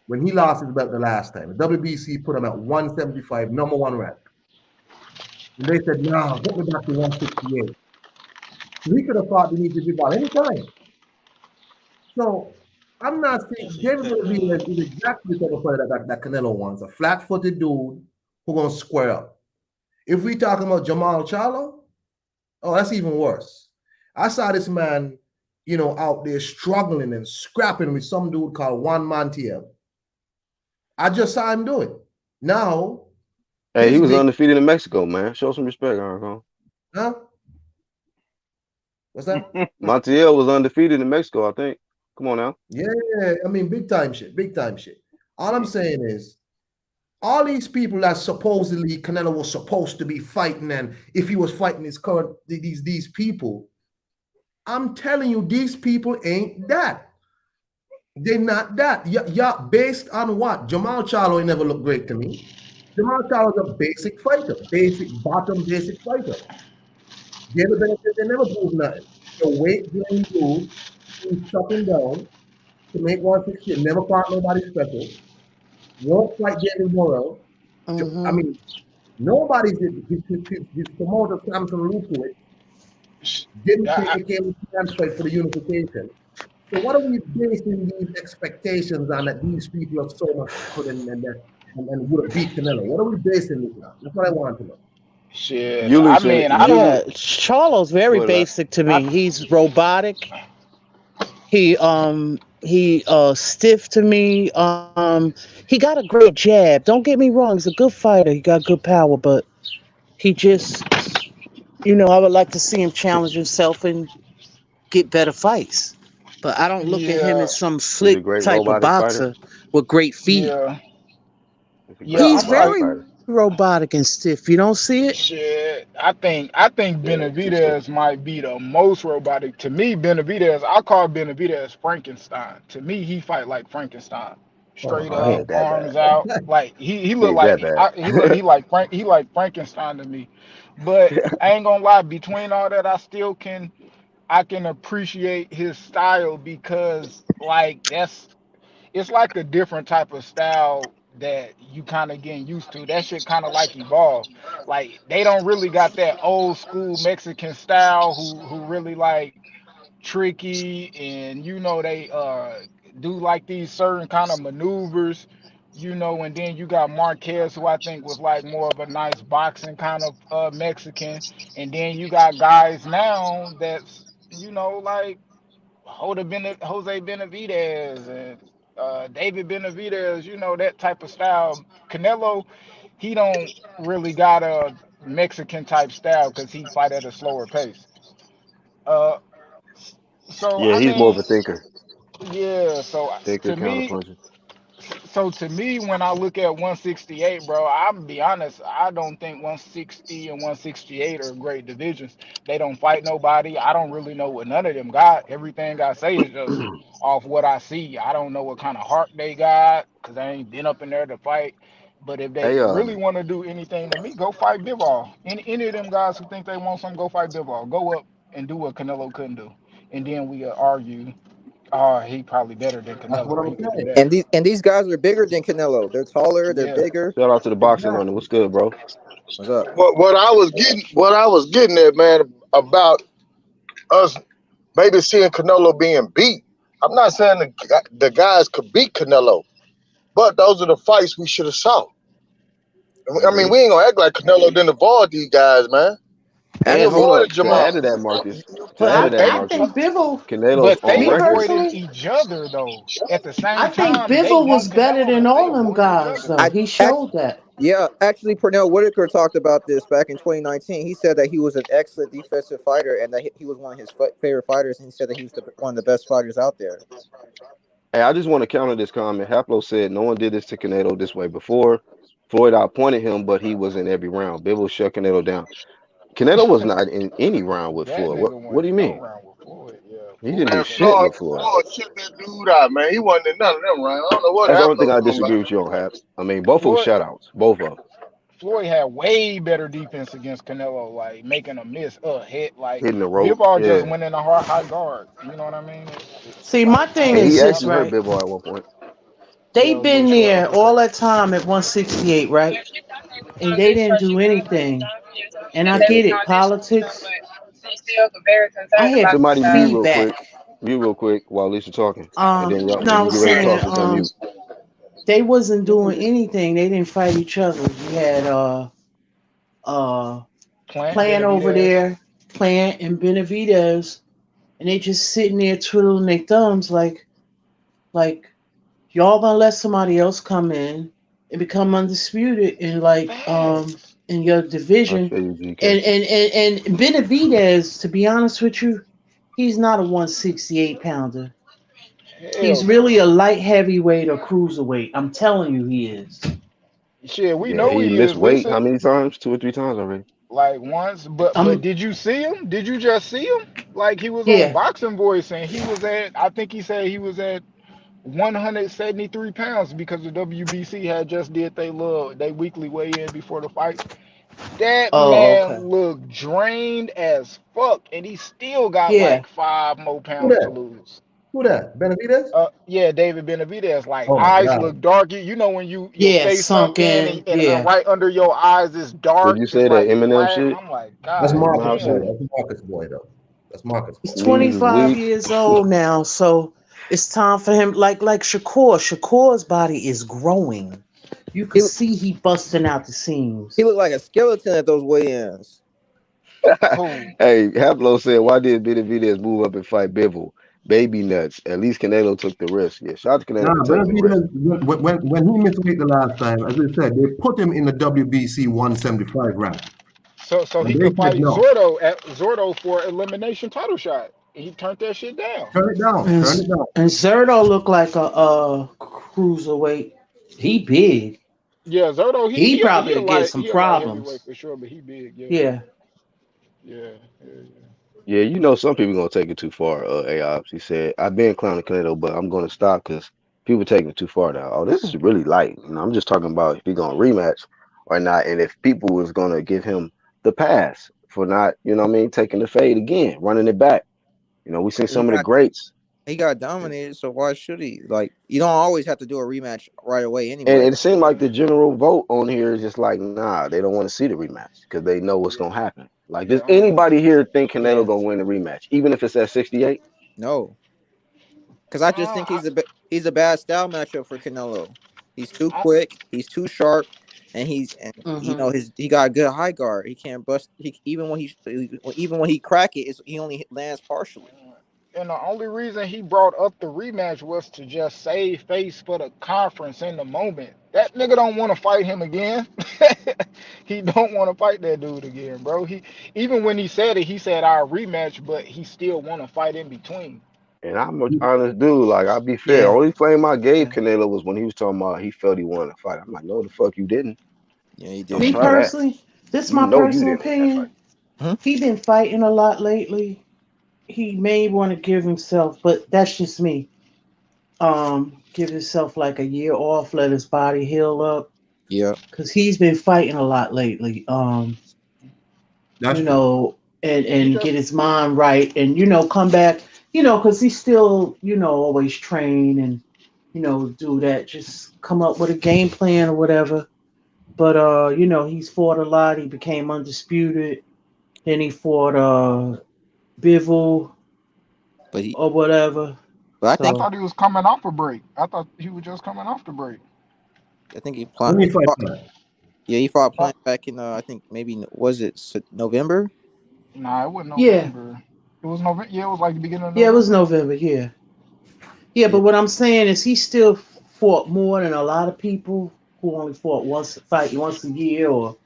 when he lost his belt the last time. The WBC put him at 175, number one rank. And they said, no, get me back to 168. So he could have fought Dimitri Bivol anytime. So I'm not saying David Benavidez is exactly the type of fighter that Canelo wants. A flat-footed dude who gonna square up. If we talking about Jamal Charlo, oh, that's even worse. I saw this man, out there struggling and scrapping with some dude called Juan Montiel. I just saw him do it. Now, Hey, he his was big, undefeated in Mexico, man. Show some respect, Iron Cone. huh? What's that? Montiel was undefeated in Mexico, I think. Come on now. Yeah, I mean, big time shit, big time shit. All I'm saying is, all these people that supposedly Canelo was supposed to be fighting, and if he was fighting his current these people, I'm telling you, these people ain't that. They're not that. Yeah, based on what? Jamal Charlo ain't never looked great to me. Jamal Charlo is a basic fighter, basic fighter. David Bennett, they never proved nothing. The weight being dude, he's shutting down to make 160, never fought nobody special. Won't fight David Morrell. I Hmm. mean, nobody's his promoter, Samson Lukowicz, didn't take I, the came chance fight for the unification. So what are we basing these expectations on that these people are so much tougher and would have beat Canelo? What are we basing this on? That's what I want to know. shit. You I loosen mean, I you don't. Yeah, Charlo's go very ahead, Lap. basic to I me. He's robotic. He stiff to me. He got a great jab. Don't get me wrong, he's a good fighter. He got good power, but he just, I would like to see him challenge himself and get better fights. But I don't look at him yeah as some He's slick a great type of robotic fighter. boxer with great feet. yeah He's a yeah. great He's I'm robotic like very fighter. robotic and stiff. You don't see it? shit. I think Yeah, too stiff. Benavidez might be the most robotic. To me, Benavidez, I call Benavidez Frankenstein. To me, he fight like Frankenstein. Oh, Straight Oh, he up, ain't man. that bad. arms out. Like he He look ain't that like bad. he like Frankenstein to me. But I ain't gonna lie, between all that, I can appreciate his style because like it's like a different type of style that you kind of getting used to. That shit kind of like evolved. Like they don't really got that old school Mexican style who really like tricky and they do like these certain kind of maneuvers, and then you got Marquez who I think was like more of a nice boxing kind of Mexican, and then you got guys now that's like Jose Benavidez and David Benavidez, that type of style. Canelo, he don't really got a Mexican type style because he fight at a slower pace. Uh, so Yeah, I he's more of mean, a thinker. yeah. Thinker, To counter me, puncher. to me, when I look at 168, bro, I'm gonna be honest. I don't think 160 and 168 are great divisions. They don't fight nobody. I don't really know what none of them got. Everything I say is just off what I see. I don't know what kind of heart they got because I ain't been up in there to fight. But if they Hey, really want to do anything to me, go fight Bivol. Any of them guys who think they want something, go fight Bivol. Go up and do what Canelo couldn't do, and then we argue. Oh, he probably better than That's what Canelo. I'm He could do saying. that. And these guys are bigger than Canelo. They're taller. They're Yeah. bigger. shout out to the boxing on it. Exactly. What's good, bro? What's up? What I was getting at, man, about us maybe seeing Canelo being beat. I'm not saying the guys could beat Canelo, but those are the fights we should have saw. I mean, Agreed. we ain't gonna act like Canelo didn't avoid these guys, man. He And hold Actually, up, avoided to Jamal. add to that, Marcus. To But add to But that, they, I Marcus. think Bivol, Canelo's but on they me record. avoided personally, each other though. At the I same think time, they Bivol was want better Canelo, than but they all them avoid each guys, other. though. I He act, showed that. yeah, actually, Pernell Whitaker talked about this back in 2019. He said that he was an excellent defensive fighter and that he was one of his favorite fighters. And he said that he was one of the best fighters out there. Hey, I just want to counter this comment. Haplo said no one did this to Canelo this way before. Floyd outpointed him, but he was in every round. Bivol shut Canelo down. Canelo was not in any round with That Floyd. nigga What wasn't do you in no mean? round with Floyd. Yeah, He didn't Floyd do Man, shut him shit Floyd, with down. Floyd. Floyd shut that dude out, man. He wasn't in none of them, right? I don't know what That's the only thing Haplo I talking disagree about. with you on, Hap. I mean, both of them Floyd shutouts. Both of them. Floyd had way better defense against Canelo, like making a miss, a hit. Like Hitting the rope. Bivol just Yeah. went in a high guard. You know what I mean? See, my Like I thing And don't know is he what this, actually happened. hurt right? Bivol at one point. Yeah, They it was a little been short there uppercut. all that time at 168, right? And they didn't do anything. And I get it, politics. I had Somebody mute real quick. feedback. Mute real quick while Lisa talking. And then y'all, No, when I you get was ready to talk, saying, just unmute. they wasn't doing anything. They didn't fight each other. You had uh Plant Plant over Benavidez. there, Plant and Benavidez, and they just sitting there twiddling their thumbs like y'all gonna let somebody else come in and become undisputed in Facts. in your I division. feel you, GK. And Benavidez, to be honest with you, he's not a 168 pounder. Hell He's really no. a light heavyweight or cruiserweight. I'm telling you, he is. Shit, we Yeah, know he he missed is, weight how Lisa. many times? 2 or 3 times already. Like once, but Um, did you see him? Did you just see him? Like he was on yeah. Boxing Voice and he was at. I think he said he was at 173 pounds because the WBC had just did they weekly weigh in before the fights. That Oh, okay. man looked drained as fuck, and he still got Yeah. like 5 more Who pounds to that? lose. Who that? Benavidez? Yeah, David Benavidez, like Oh my eyes God. look dark. You know when your Yeah, face sunk in sunken. and Yeah. right under your eyes is Would dark. you It's say that like Eminem black. shit? I'm like, That's That God Eminem Marcus House boy. shit? damn. That's Marcus boy though. That's Marcus He's boy. Knees is 25 weak. years old now, so it's time for him. Like Shakur. Shakur's body is growing. You could He see he busting out the seams. he looked like a skeleton at those weigh-ins. Who? Hey, Haplo said, why did Benavidez move up and fight Bivol? Baby nuts. At least Canelo took the risk. Yeah, shout out to Canelo Nah, for taking the risk. Benavidez when he missed weight the last time, as I said, they put him in the WBC 175 rank, So and he they could said fight no, Zordo for elimination title shot. He turned that shit down. turn it down, And turn it down. and Zerto looked like a cruiserweight. He big. Yeah, Zordo, He probably would get some he a light heavyweight problems. for sure, but he big, yeah. Yeah. Yeah, yeah, Yeah, you know some people gonna take it too far. AOps. He said, "I've been clowning Canelo, but I'm gonna stop because people taking it too far now." Oh, this is really light. You know, I'm just talking about if he gonna rematch or not, and if people was gonna give him the pass for not, you know, what I mean, taking the fade again, running it back. You know, we seen He some of the got greats, he got dominated, so why should he? Like, you don't always have to do a rematch right away and anyway. it seemed like yeah, the general vote on here is just like, nah, they don't want to see the rematch because they know what's yeah, gonna happen. Like, does yeah. anybody here think Canelo Yeah. gonna win the rematch, even if it's at 68? No, because I just think I, he's a bad style matchup for Canelo. He's too I, quick, he's too sharp, and you Mm-hmm. know he got a good high guard. He can't bust. He even when he crack it, he only lands partially. and the only reason he brought up the rematch was to just save face for the conference in the moment. That nigga don't want to fight him again. He don't want to fight that dude again, bro. He even when he said it, he said our rematch, but he still want to fight in between. And I'm an honest dude. Like, I'll be fair. Yeah. Only flame I gave Yeah. Canelo was when he was talking about he felt he wanted to fight. I'm like, no, the fuck you didn't. Yeah, he Don't Me didn't. try that. personally, this is You my know you personal didn't win that fight. opinion. Hmm? He been fighting a lot lately. He may want to give himself, but that's just me. Give himself like a year off, let his body heal up, Yeah, because he's been fighting a lot lately. That's You true. know, He and just get his mind right, and come back. Because he's still always train and do that. Just come up with a game plan or whatever. But he's fought a lot. He became undisputed. Then he fought Bivol but he or whatever. but I I think So thought he was coming off a break. I thought he was just coming off the break. I think When he he fight fought, that, yeah, he fought Huh? Plant back in I think maybe was it November? Nah, it wasn't yeah, November. It was November. Yeah, it was like the beginning of yeah, it was November. November. Yeah, yeah. Yeah, But what I'm saying is he still fought more than a lot of people who only fight once a year. Or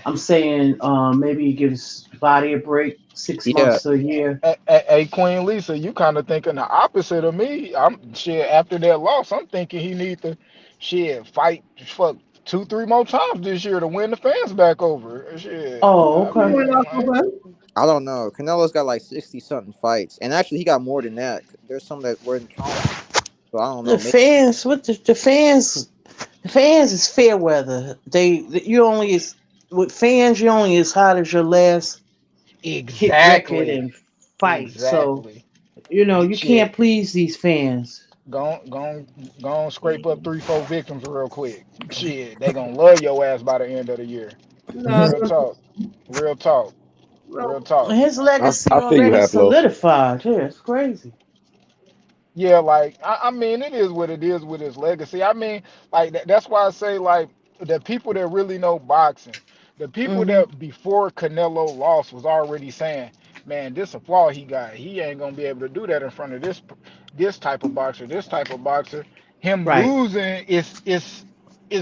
I'm saying maybe he gives body a break, six yeah, months to a year. Hey, Queen Lisa, you kind of thinking the opposite of me. I'm shit after that loss. I'm thinking he need to shit fight fuck 2, 3 more times this year to win the fans back over. Shit, Oh, I he okay. went mean, out like, for that. I don't know. Canelo's got like 60 something fights, and actually he got more than that. There's some that were in council, so I don't know. The Maybe fans, what the fans? The fans is fair weather. You only is with fans. You only as hot as your last hit record exactly, and fight. So exactly. you Shit, can't please these fans. go on, scrape up 3, 4 victims real quick. Shit, they gonna love your ass by the end of the year. Nah, Real talk, real talk, real well, talk. His legacy I feel you, already Haplo. solidified. Yeah, it's crazy. Yeah, like I mean, it is what it is with his legacy. I mean, like that's why I say like the people that really know boxing, the people Hmm. that before Canelo lost was already saying, man, this a flaw he got. He ain't gonna be able to do that in front of this type of boxer, this type of boxer. Him Right. losing is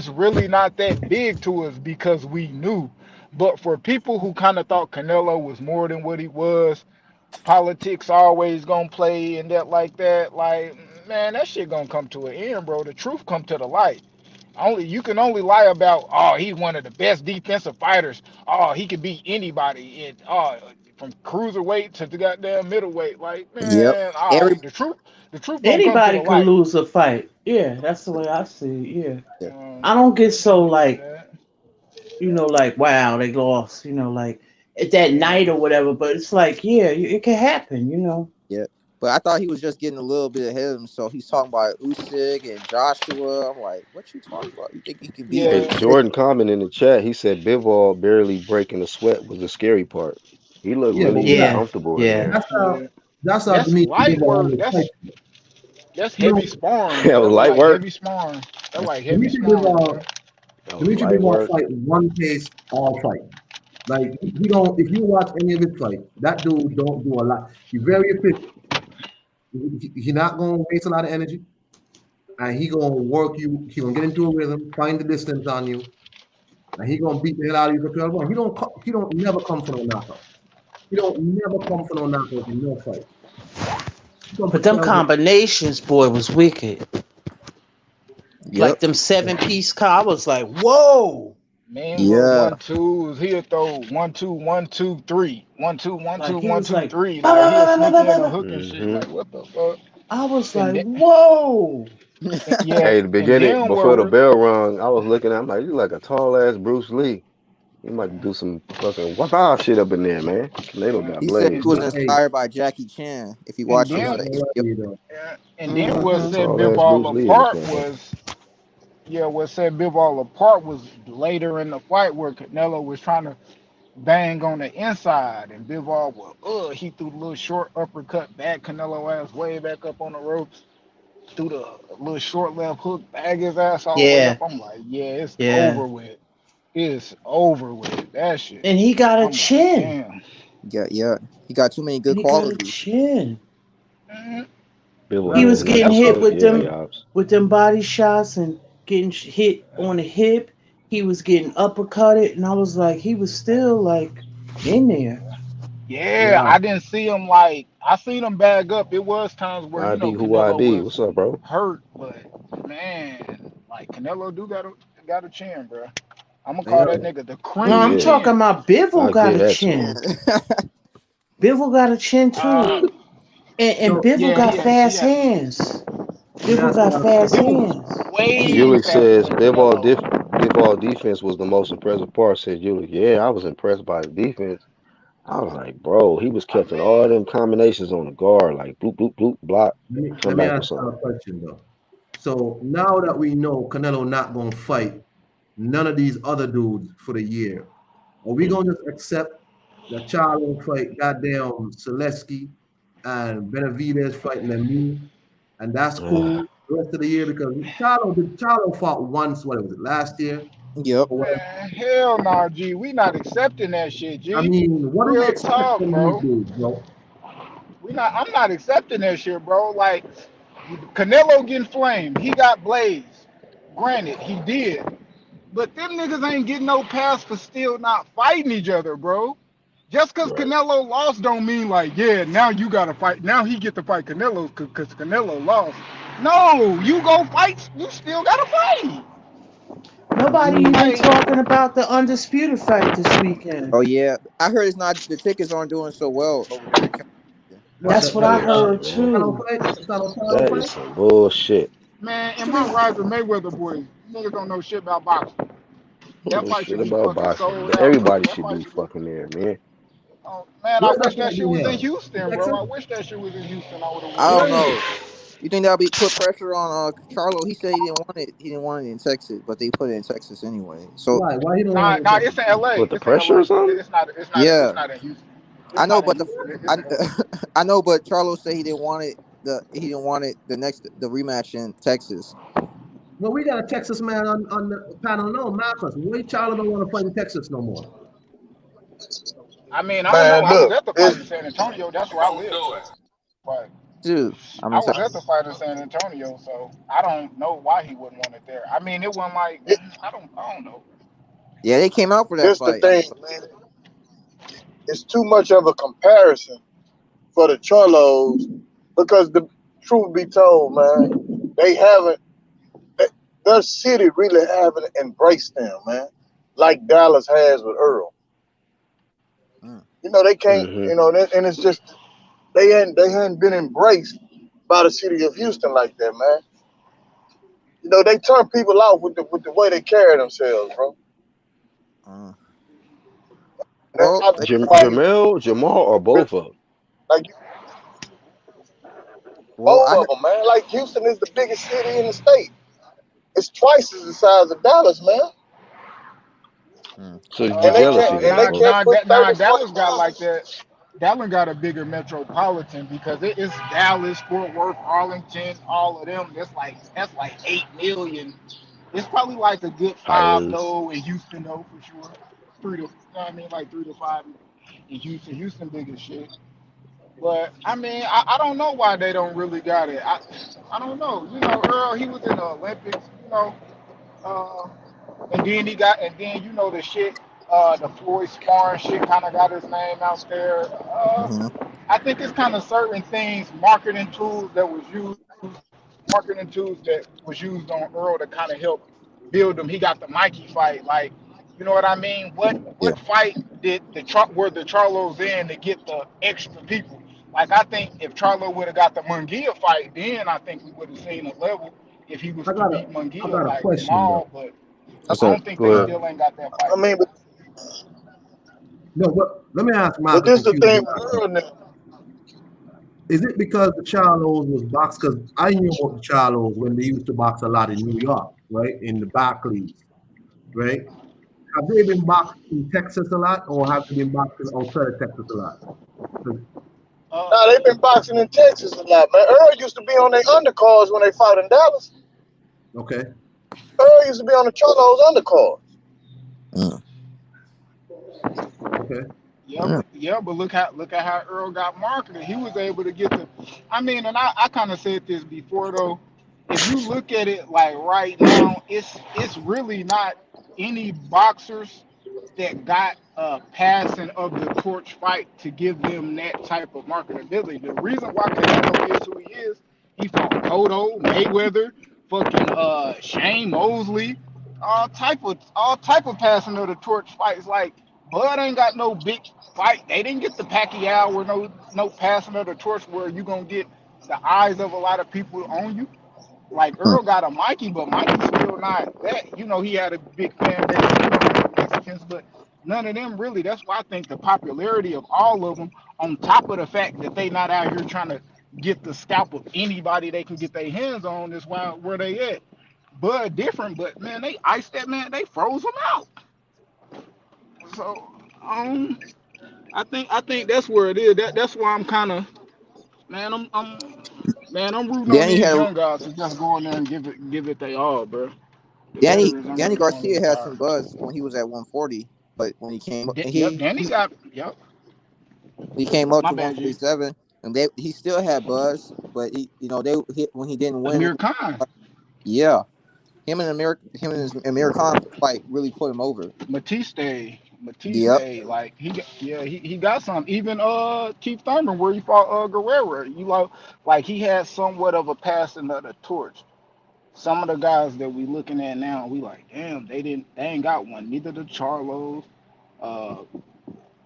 really not that big to us because we knew. But for people who kind of thought Canelo was more than what he was, politics always gonna play and that like that. Like, man, that shit gonna come to an end, bro. The truth come to the light. Only you can only lie about, oh, he's one of the best defensive fighters. Oh, he could beat anybody. From cruiserweight to the goddamn middleweight. Like, yep. man, Every the truth gonna come to Anybody the could light. lose a fight. Yeah, that's the way I see it. Yeah. yeah, I don't get so like That, like wow they lost. Like at that yeah. night or whatever. But it's like yeah, it can happen. yeah. But I thought he was just getting a little bit ahead of himself. He's talking about Usyk and Joshua. I'm like, what you talking about? You think you can beat Hey, Yeah, Usyk? Jordan comment in the chat. He said Bivol barely breaking a sweat was the scary part. He looked yeah, but really that, Yeah. comfortable in Yeah. there. how yeah. that's how That's Dimitri light Bivol work. always fights. That's You know, heavy sparring. That was That's light like work. heavy sparring. That's That's like heavy Dimitri sparring, Bivol, bro. That was Dimitri light Bivol work. fight one pace all fight. Like he don't. If you watch any of his fights, that dude don't do a lot. He's very efficient. He not gonna waste a lot of energy, and he gonna work you. He gonna get into a rhythm, find the distance on you, and he gonna beat the hell out of you for 12 rounds. He don't never come for no knockout. He don't never come for no knockout in no fight. He come for But them 12 rounds. combinations, boy, was wicked. yep. Like them 7-piece car, I was like, whoa. mean little Yeah. 1-2s. He'll throw 1-2, 1-2, 3, 1-2, Like 1-2, he was 1-2, like, 3. bah, Like bah, he'll bah, bah, bah, sneak bah, in a bah. hook and shit. Hmm. Like what the fuck? I was And like, then, whoa. yeah, Hey, the and beginning then before the where bell rung, I was looking. I'm like, you like a tall ass Bruce Lee. You might do some fucking wow shit up in there, man. Canelo got He said blazed he was too. Hey, inspired by Jackie Chan. If you and watch I'm his not then gonna lie to HBO. you though. and then Yeah, what that's a Mm-hmm. set tall Biv ass all Bruce Lee in this apart motherfucker. was yeah, what set Biv all apart was later in the fight where Canelo was trying to bang on the inside and Bivol was he threw the little short uppercut back Canelo ass way back up on the ropes, threw the little short left hook, bag his ass all the way up. Yeah, I'm like, yeah, it's yeah. over with. It's over with. That shit. And he got a I'm like, chin. damn. Yeah, yeah. He got too many And good he got a qualities. chin. Mhm. Bivol He Well, was had getting nice hit quick, with yeah, them Yops. body shots and getting hit on the hip. He was getting uppercutted, and I was like, he was still like in there. Yeah, yeah. I didn't see him like I seen him bag up. It was times where ID, who Canelo ID? was What's up, bro? hurt, but man, like Canelo do got a chin, bro. I'm gonna Hey, call yo, that nigga the No, Oh cream I'm yeah, talking chin. about Bivol I got give a that to him. chin. Bivol got a chin too, Uh, and so Bivol yeah, got he fast had hands. let me Bivol ask got y'all a yeah, fast question. Bivol was hands. way Ulick faster says than Canelo. Bivol defense was the most impressive part. Says Ulick, yeah, I was impressed by his defense. I was like, bro, he was I catching all mean, them combinations on the guard, like bloop, bloop, bloop, block, come Let me back ask with y'all something. a question though. So now that we know Canelo not gonna fight none of these other dudes for the year, are we Mm. gonna just accept that Charlo fight goddamn Selesky and Benavidez fighting me, and that's cool the rest of the year because Charlo fought once. What was it last year? Yep. Or whatever. man, hell nah, G. We not accepting that shit, I G. mean, what do we Real expect talk, from these bro. dudes, bro? We not. I'm not accepting that shit, bro. Like Canelo getting flamed. He got blazed. Granted, he did. But them niggas ain't getting no pass for still not fighting each other, bro. Just because Right. Canelo lost don't mean like, yeah, now you gotta fight. Now he get to fight Canelo because Canelo lost. No, you go fight. You still gotta fight. I Nobody mean, even Like, talking about the undisputed fight this weekend. Oh yeah. I heard it's not the tickets aren't doing so well over there in California. what That's what I heard Bullshit, man. Charlo too. fight? The Charlo That fight? is some bullshit. man, What and you my mean? Roger Mayweather boys, niggas don't know shit about boxing. That Mm, fight shit should be about fucking boxing. sold out, bro. Everybody That should fight be should be. fucking there, man. Oh, man, I Where's that wish that fight shit being was in held? In Houston, bro. Texas? I wish that shit was in Houston. I would have I went. don't Where is know. it? You think that'll be put pressure on Charlo? He said he didn't want it. He didn't want it in Texas, but they put it in Texas anyway. So Why? Why he don't want Nah, to nah, take it's it? in L.A. What, the It's in pressure or L.A. something? yeah, It's not in Houston. I It's know, not in but Houston. It's in L.A. I know, but Charlo said he didn't want it. He didn't want it the rematch in Texas. Well, we got a Texas man on the panel now, Marcus. Why Charlo don't want to fight in Texas no more? I mean, I don't know. Man, I was look, at the fight it's in San Antonio. That's where I live. But Dude, I mean, I was at the fight in San Antonio, so I don't know why he wouldn't want it there. I mean, it wasn't like it, I don't know. yeah, they came out for that this the fight. thing, man. It's too much of a comparison for the Cholos because the truth be told, man, they haven't. They, their city really haven't embraced them, man, like Dallas has with Earl. Mm. You know they can't. Mm-hmm. You know, and it's just they hadn't been embraced by the city of Houston like that, man. You know they turn people off with the way they carry themselves, bro. Mm. That's Well, why like Jamal, or both of them? like well, both I of heard. them, man. Like Houston is the biggest city in the state. It's twice as the size of Dallas, man. Mm. So it's the jealousy And then, they bro. can't put 30, Dallas 40 got like thousand. that. Dallas got a bigger metropolitan because it's Dallas, Fort Worth, Arlington, all of them. That's like 8 million. It's probably like a good five Islands. though in Houston though for sure. Three to, you know what I mean, like 3 to 5 in Houston. Houston big as shit. But I mean, I don't know why they don't really got it. I don't know. You know, Earl, he was in the Olympics. You know, uh, and then the shit, the Floyd sparring shit kind of got his name out there. Hmm. I think it's kind of certain things, marketing tools that was used on Earl to kind of help build him. He got the Mikey fight, like You know what I mean? Yeah. What fight did were the Charlos in to get the extra people? Like I think if Charlo would have got the Munguia fight, then I think we would have seen a level if he was I to got a beat I Munguia got a like question though. Jamal, but What's I up? don't think Go they ahead. still ain't got that fight I mean, yet. No, let me ask but Marcus this a the few. thing with Earl now. Is it because the Charlos was boxed? Because I knew about the Charlos when they used to box a lot in New York, right? In the Barclays, right? Have they been boxed in Texas a lot, or have they been boxing outside of Texas a lot? 'Cause- Uh, Nah, they've been boxing in Texas a lot, man. Earl used to be on their undercards when they fought in Dallas. okay, Earl used to be on the Charlos undercard. Mm. okay. Yeah, Mm. but look at how Earl got marketed. He was able to get the. I mean, and I kind of said this before though. If you look at it like right now, it's really not any boxers that got a passing of the torch fight to give them that type of marketability. The reason why Canelo is who he fought Cotto, Mayweather, fucking Shane Mosley, all type of passing of the torch fights. Like Bud ain't got no big fight. They didn't get the Pacquiao or no passing of the torch where you gonna get the eyes of a lot of people on you. Like Mm. Earl got a Mikey, but Mikey's still not that. You know, he had a big fan base of Mexicans, but none of them really. That's why I think the popularity of all of them, on top of the fact that they not out here trying to get the scalp of anybody they can get their hands on, is why where they at. Bud different, but man, they iced that man. They froze him out. So I think that's where it is. That's why I'm kind of man. I'm rooting on Danny these had young guys to just go in there and give it they all, bro. The Danny veterans Danny ain't gonna Garcia had some retire. buzz when he was at 140, but when he came Yep, Danny got yep. he came up My to bad, G. 147, and he still had buzz, but they hit when he didn't win. Amir Khan, Yeah, him and his Amir Khan fight really put him over. Yep. Matiste, like he got some. Even Keith Thurman where he fought Guerrero, like he had somewhat of a passing of the torch. Some of the guys that we looking at now, we like, damn, they ain't got one. Neither the Charlos, uh,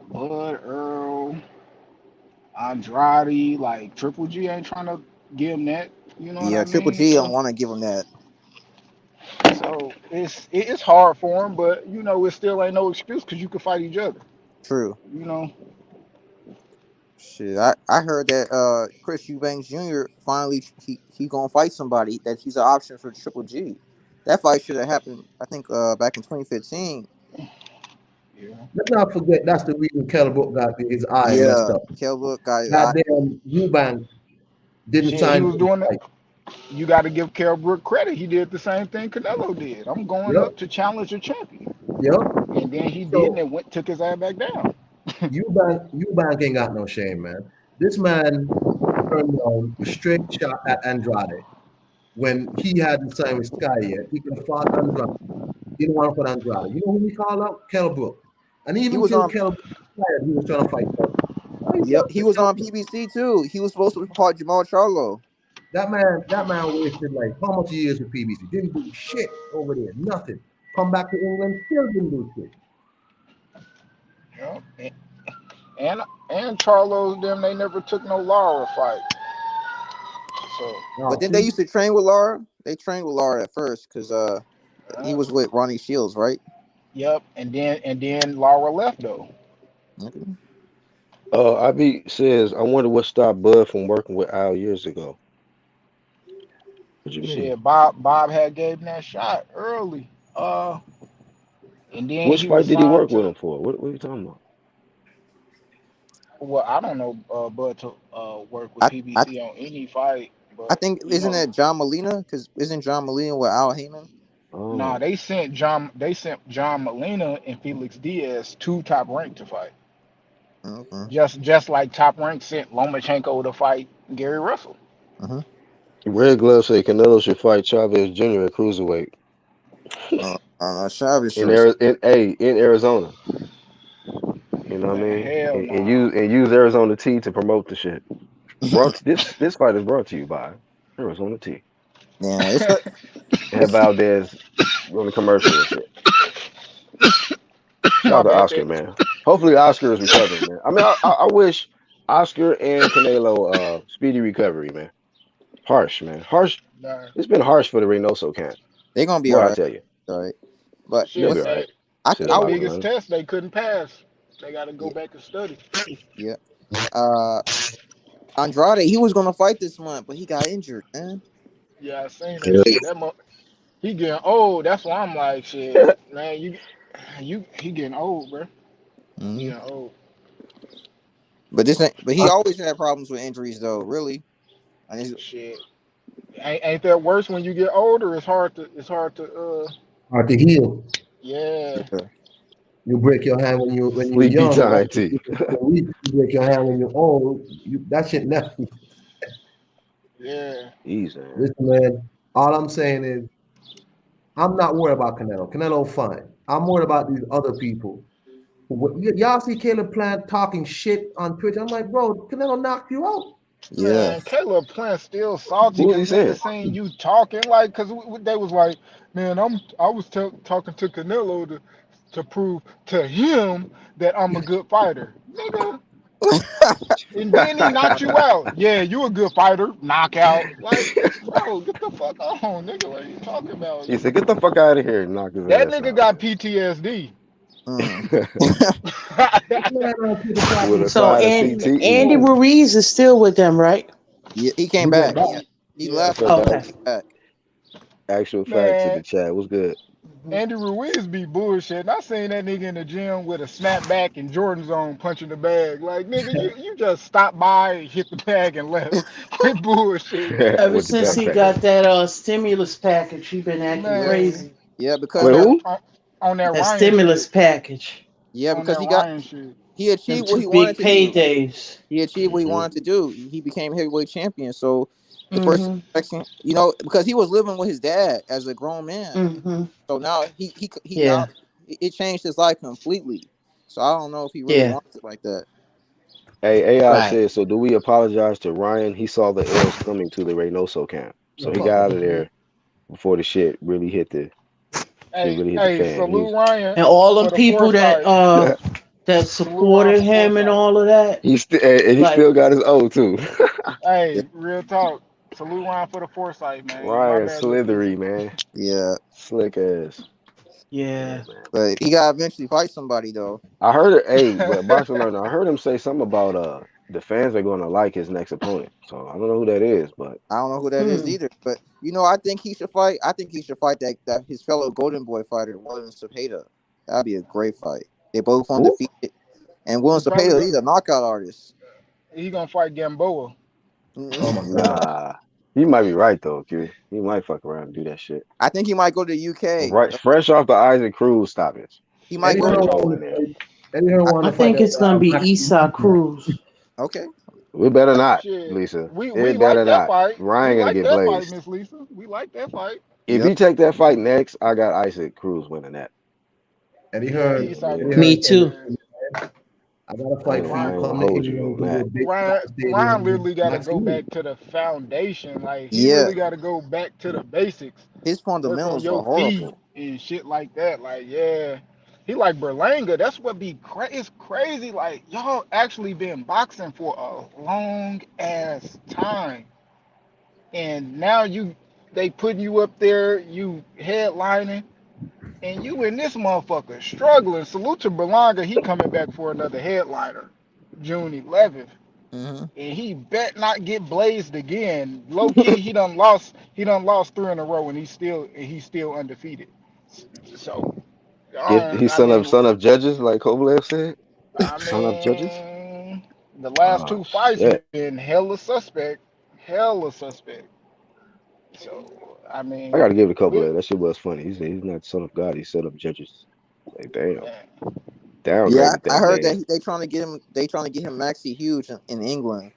Bud, Earl, Andrade, like Triple G ain't trying to give him that. You know what Yeah, I Triple mean? G don't want to give him that. So it's hard for him, but it still ain't no excuse because you can fight each other. True. You know, Shit, I heard that Chris Eubanks Jr. finally he gonna fight somebody that he's an option for Triple G. That fight should have happened, I think, back in 2015. yeah. Let's not forget that's the reason Keller Brook got his eye messed Yeah, up. Kelvin got his eye. Goddamn Eubank didn't Shit, he sign was for the doing it. fight. You got to give Kell Brook credit. He did the same thing Canelo did. I'm going Yep, up to challenge a champion, yep. and then he did, and So then took his ass back down. Eubank ain't got no shame, man. This man turned down a straight shot at Andrade when he hadn't signed with Sky yet. He could have fought Andrade. He didn't want to fight Andrade. You know who he called out? Kell Brook. And He even was till on. Kell Brook fired, he was trying to fight Kell Brook. Why you Yep, trying to he fight was Kell on Brook? PBC too. He was supposed to fight Jamal Charlo. That man wasted like how much years with PBC? Didn't do shit over there. Nothing. Come back to England, still didn't do shit. Yeah. And Charlos them they never took no Lara fight. So But Now, then they see, used to train with Lara. They trained with Lara at first because he uh, was with Ronnie Shields, right? yep, and then Lara left though. Okay. IB says, I wonder what stopped Bud from working with Al years ago. What you mean? Shit, Bob had gave him that shot early. And then Which he was fight did he signed work with to him for? What are you talking about? well, I don't know, Bud to work with I, I PBC on any fight, I but think isn't that John Molina? Because isn't John Molina with Al Heyman? nah, Oh, they sent John Molina and Felix Diaz to Top Rank to fight. Okay. Just like Top Rank sent Lomachenko to fight Gary Russell. Uh-huh. Red Glove say Canelo should fight Chavez Jr. at cruiserweight Chavez in should have. in Arizona. You know what I Man, mean? hell And nah. use Arizona Tea to promote the shit. This fight is brought to you by Arizona Tea Yeah, and Valdez on the commercial and shit. Shout out my to bad, Oscar, bet. man. Hopefully Oscar is recovering, man. I mean, I wish Oscar and Canelo speedy recovery, man. Harsh, man. Harsh. Nah, It's been harsh for the Reynoso camp. They're gonna be Boy, all I right. tell you, All right. But they'll shit. be what's all right. I Shit, a They I lot was to biggest learn. test they couldn't pass. They got to go yeah back and study. yeah. Uh, Andrade, he was gonna fight this month, but he got injured, man. Yeah, I seen that shit. He getting old. That's why I'm like, shit, man. He getting old, bro. He Hmm. getting old. But this ain't. But he I, always had problems with injuries, though. Really, and it's, Shit, ain't that worse when you get older? It's hard to. hard to heal. Yeah, yeah, You break your hand when you're Sleepy young, but time, T. you break your hand when you're old. That shit nothing. yeah. Easy, man. Listen, man. All I'm saying is I'm not worried about Canelo. Canelo fine. I'm worried about these other people. Y'all see Caleb Plant talking shit on Twitter. I'm like, bro, Canelo knocked you out. yeah, Man, Caleb Plant still salty Who was because he niggas saying? saying you talking like because they was like, man, I was talking to Canelo to prove to him that I'm a good fighter, nigga. And then he knocked you out. Yeah, you a good fighter. Knockout. Like, bro, get the fuck on, nigga. What are you talking about? He said, "Get the fuck out of here and knock his That ass nigga out, got PTSD. mm. This man on Twitter with talking a So side of shit. and CTE." Andy Oh, Ruiz is still with them, right? Yeah, he came he went back. back. He Yeah, left What's and up, then he Okay. Doc? came back. Actual facts in man. the chat. What's good? Andy Ruiz be bullshit. I seen that nigga in the gym with a snapback and Jordan's on punching the bag. Like, nigga, you just stopped by, hit the bag, and left. Quit bullshitting. Ever With the since he backpack. got that stimulus package, he been acting Yeah, Man, crazy. yeah, on because Wait, that who? on that That Ryan stimulus shit. package, yeah, On because that he got Ryan shit. he them achieved what two he wanted big to do. paydays. He achieved what he Hmm. wanted to do. He became heavyweight champion. So the first Mm-hmm. section, because he was living with his dad as a grown man. Mm-hmm. So now he now Yeah. it changed his life completely. So I don't know if he really Yeah. wants it like that. Hey, AI Right. says, so do we apologize to Ryan? He saw the L's coming to the Reynoso camp. So he got out of Mm-hmm. there before the shit really hit the Hey, fan. salute Ryan And all them for the people foresight. that Salute Ryan supported for him and foresight. all of that, and he like still got his O too. Yeah, Hey, real talk. Salute Ryan for the foresight, man. My Ryan bad, little piece. Slithery, man. yeah. Slick ass. Yeah, yeah. man. But he got to eventually fight somebody though. I heard it. Hey, but boxing learner, I heard him say something about the fans are going to like his next opponent. So I don't know who that is, but I don't know who that is Hmm. either. But I think he should fight. I think he should fight that his fellow Golden Boy fighter, William Cepeda. That'd be a great fight. They both who? undefeated. And William he probably Cepeda, go. he's a knockout artist. He gonna fight Gamboa. Oh my God. Nah, he might be right though, Q. He might fuck around and do that shit. I think he might go to the UK. Right, fresh off the Isaac Cruz stoppage. He might Eddie go Might Hearn to. as well wanted go to in there. fight. Eddie Hearn I, wanted I to fight think that it's gonna be Max Esau Holloway. Cruz. okay. We better not, Shit, Lisa. we It like better that not. fight. We Ryan gonna like get that fight, blazed. Miss Lisa. We like that fight. If Yep. he take that fight next, I got Isaac Cruz winning that. Eddie Yeah, Hearn. Esau Yeah, Eddie Cruz Me Hearn beat said, his too. ass. I got a I fight ain't, for you. I Ryan, ain't gonna Come to hold you England on to that. the big Ryan stadium with literally got to Max go Holloway. back to the foundation. Like he Yeah. really got to go back to the basics. His Work on fundamentals are your feet horrible. and shit like that. Like yeah, he like Berlanga. That's what it's crazy. Like y'all actually been boxing for a long ass time, and now they putting you up there. You headlining. And you in this motherfucker struggling. Salute to Berlanga. He coming back for another headliner, June 11th. Hmm. And he bet not get blazed again. Low key, he done lost. He done lost three in a row, and he's still undefeated. So, He's I mean, son of judges, like Kovalev said. I Son of judges. mean, the last Oh two fights shit! been hella suspect, hella suspect. So, I I mean, gotta give it to we, Kovalev. That shit was funny. He said he's not the son of God. He's son of judges. Like damn, man, Yeah, downgraded I that heard man. that they trying to get him. They trying to get him Maxi Huge in England.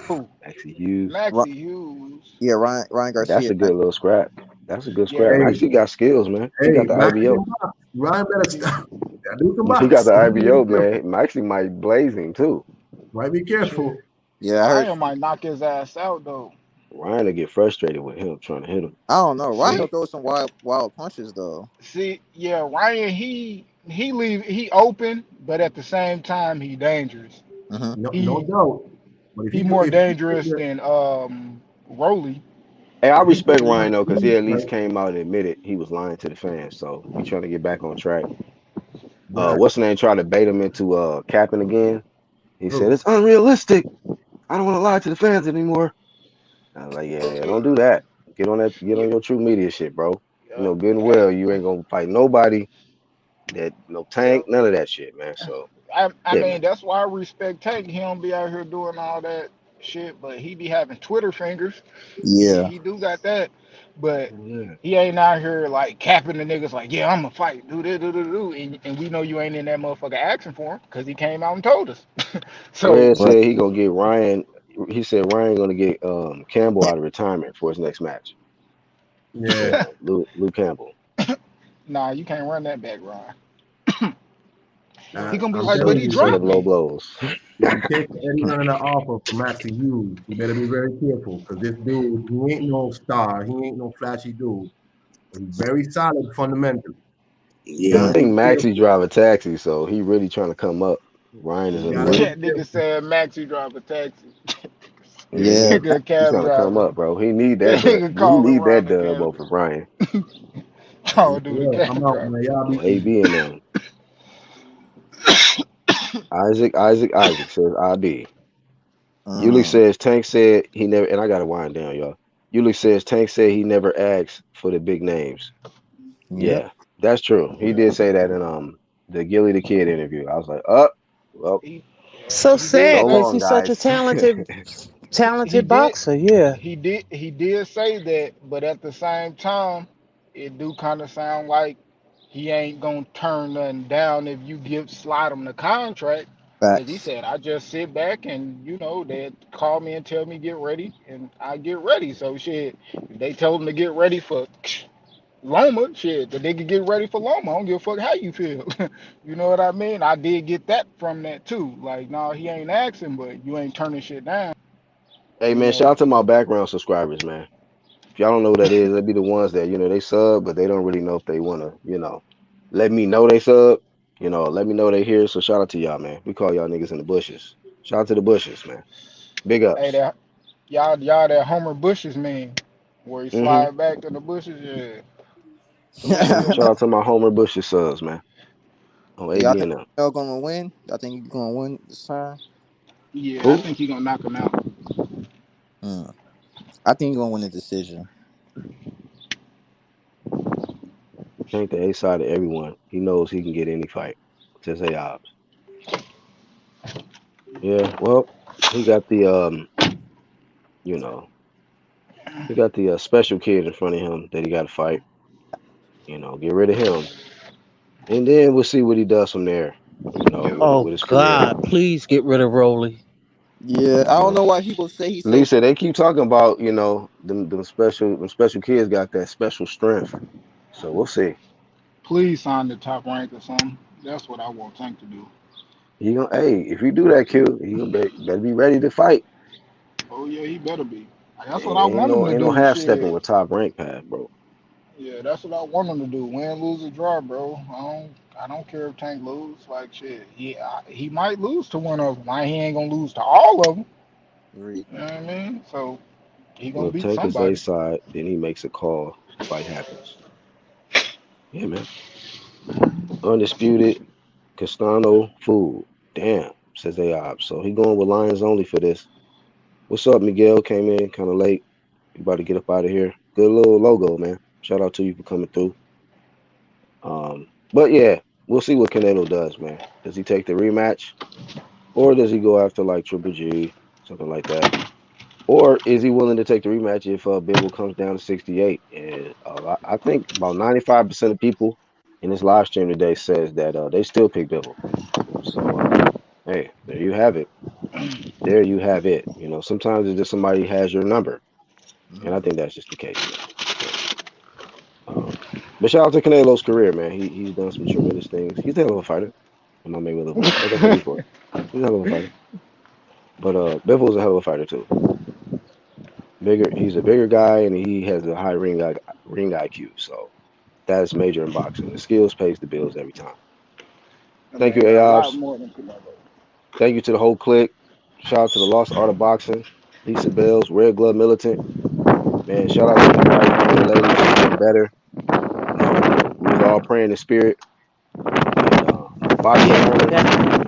who? Maxie Hughes. Ri- Maxie Hughes. Yeah, Ryan That's Garcia. a good little scrap. That's a good scrap. Yeah, Hey, Maxie got skills, man. He got hey, the Max IBO. can box. Ryan better stop. Gotta do some He got box. the Might be IBO, careful. man. Maxie might blaze him too. Might be shit. careful. Yeah, I heard. Ryan might knock his ass out though. Ryan will get frustrated with him trying to hit him. I don't know. Ryan See, will throw some wild punches though. yeah, Ryan. he open, but at the same time he dangerous. Hmm. No, no He doubt. But he more if he dangerous than Rolly. Hey, I if he respect take Ryan though, because he at least right, came out and admitted he was lying to the fans. So he trying to get back on track. right. What's the name? Tried to bait him into capping again. He said Oh, it's unrealistic. I don't want to lie to the fans anymore. I was like, yeah, don't do that. Get on that. Get Yeah, on your true media shit, bro. You yeah. know good and well Hey, you ain't gonna fight nobody. That no yeah. tank, none of that shit, man. So I yeah, man. mean, that's why I respect Tank. He don't be out here doing all that shit, but he be having Twitter fingers. Yeah. He do got that, but Yeah. he ain't out here like capping the niggas like, yeah, I'm gonna fight, do this, do, and we know you ain't in that motherfucker action for him because he came out and told us. So Fred Right. said he gonna get Ryan. He said Ryan gonna get Campbell out of retirement for his next match. yeah. Yeah, Luke Campbell. nah, you can't run that back, Ron. He gonna be I'm like, but telling he Son, you, son of dropped low me. blows. if you take any kind of that offer for Maxie Hughes, you better be very careful because this dude, he ain't no star. He ain't no flashy dude. But he's very solid fundamentally. You Yeah, I gotta Yeah. think be Maxie careful. drive a taxi, so he really trying to come up. Ryan is You in the gotta way. be That nigga careful. said Max, you drive a taxi. Yeah. Hmm. Nigga, a He's cab trying to come driver. up, bro. He need That that dub. nigga He calling need that Ryan a dub cab over driver. Ryan Oh, dude, a Yeah, I'm cab out, driver. man. Y'all on be AB and them. Isaac says IB. Yulik Mm. says Tank said he never, and I gotta wind down, y'all. Yulik says Tank said he never asked for the big names. Yep. Yeah, that's true. He did say that in the Gilly the Kid interview. I was like, well, He, yeah, So he did so sad say because long, he's such a guys. he talented did boxer. Yeah. he did say that, but at the same time, it do kind of sound like he ain't gonna turn nothing down if you give slide him the contract. Cause he Facts. said I just sit back and they call me and tell me get ready and I get ready. So shit, if they tell him to get ready for Loma, shit, the nigga get ready for Loma. I don't give a fuck how you feel. You know what I mean? I did get that from that too. Like, no, he ain't asking, but you ain't turning shit down. Hey You man, shout know, out to my background subscribers, man. If y'all don't know what that is, that'd be the ones that they sub, but they don't really know if they wanna, let me know they sub. Let me know they here. So shout out to y'all, man. We call y'all niggas in the bushes. Shout out to the bushes, man. Big hey, ups. that y'all that Homer Bushes man, where he Hmm. slide back in the bushes, yeah. Salute to Shout him. out to my Homer Bushes subs, man. On Y'all AB think and them. y'all gonna win? Y'all think you gonna win this time? Yeah, I Who? think he gonna knock him out. Mm. I think you're gonna win a decision. Tank the A side of everyone. He knows he can get any fight. Says A Ops. Yeah, well, he got the you know, he got the special kid in front of him that he got to fight. Get rid of him, and then we'll see what he does from there. Yeah. Oh With his career. God, please get rid of Rolly. Yeah, I You don't know, know why people say he's so. Lisa, they keep talking about them special kids got that special strength. So we'll see. Please sign the top rank or something. That's what I want Tank to do. He gonna hey, if you do that, Q, he gonna better be ready to fight. Oh yeah, he better be. That's what I Ain't want him no to ain't no do. half stepping Shit. with top rank path, bro. Yeah, that's what I want him to do. Win, lose, or draw, bro. I don't care if Tank lose. Like shit, he might lose to one of them. Why he ain't gonna lose to all of them? Re- You know what I mean? So he Well, gonna if beat Tank is A somebody. side, then he makes a call. The fight happens. Yeah, man. Undisputed Castano food. Damn, says AOP. So he going with Lions only for this. What's up, Miguel? Came in kind of late. You about to get up out of here. Good little logo, man. Shout out to you for coming through. But yeah, we'll see what Canelo does, man. Does he take the rematch, or does he go after like Triple G, something like that? Or is he willing to take the rematch if Bivol comes down to 68? And I think about 95% of people in this live stream today says that they still pick Bivol. So hey, there you have it. There you have it. Sometimes it's just somebody has your number, and I Mhm. think that's just the case, man. So, um, but shout out to Canelo's career, man. He's done some tremendous things. He's a hell of a fighter, in my Mayweather voice. Like I said before, he's a hell of a fighter. But Bivol's a hell of a fighter too. Bigger, he's a bigger guy, and he has a high ring IQ. So that's major in boxing. The skills pays the bills every time. Thank you, Man, a lot AOBs. more than Canelo. Thank you to the whole clique. Shout out to the Lost Art of Boxing, Lisa Bells, Red Glove Militant. Man, shout out to your wife and your lady. She getting better. We was all praying in spirit. And boxing Yeah, learner. definitely.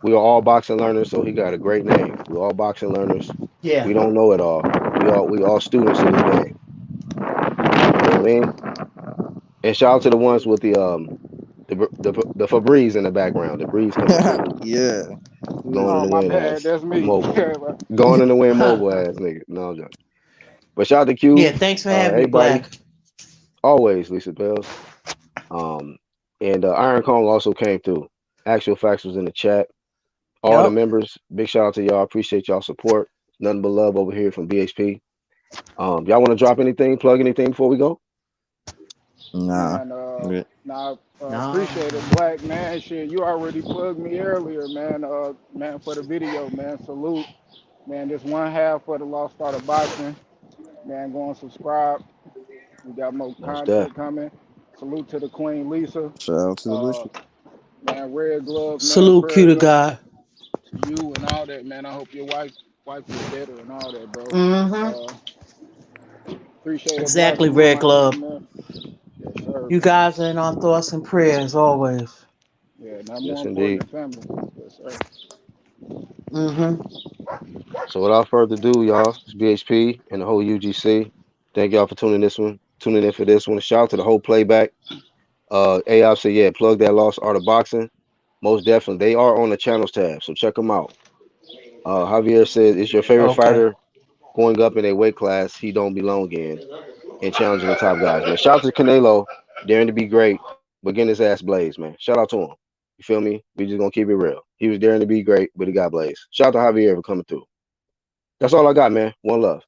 We are all boxing learners, so he got a great name. We're all boxing learners. Yeah. We don't know it all. We all students in this game. You know what I mean? And shout out to the ones with the Febreze in the background. The breeze coming through. Yeah. Going in Oh, the my wind bad. ass That's me. mobile. Going in the wind Huh. mobile ass nigga. No, I'm joking. But shout out to Q. Yeah, thanks for having me, Everybody. Black. Always Lisa Bells. Um and Iron Kong also came through. Actual Facts was in the chat. All the Yep. members, big shout out to y'all. Appreciate y'all support. Nothing but love over here from BHP. Y'all want to drop anything, plug anything before we go? Nah. Man, Yeah. nah, No. appreciate it, Black man. Shit, you already plugged me earlier, man. Man, for the video, man. Salute, man. This one half for the Lost Art of Boxing, man. Go and subscribe. We got more Most def. content coming. Salute to the Queen Lisa, Shout out to the uh, Bishop. man. Red Glove, man. Salute, Q Prayers to up God. to you and all that, man. I hope your wife is better and all that, bro. Mm-hmm. Uh, appreciate it, Black, Exactly, for being Red my Glove. man. Yes, sir, You man. guys are in our thoughts and prayers always. Yeah, not more Yes, important indeed. than family. Yes, sir. Mm-hmm. So without further ado, y'all, it's BHP and the whole UGC. Thank y'all for tuning in for this one. Shout out to the whole playback. AI said, yeah, plug that Lost Art of Boxing. Most definitely. They are on the channels tab, so check them out. Javier said, is your favorite Okay. fighter going up in a weight class he don't belong in and challenging the top guys, man. Shout out to Canelo, daring to be great, but getting his ass blazed, man. Shout out to him. You feel me? We just gonna keep it real. He was daring to be great, but he got blazed. Shout out to Javier for coming through. That's all I got, man. One love.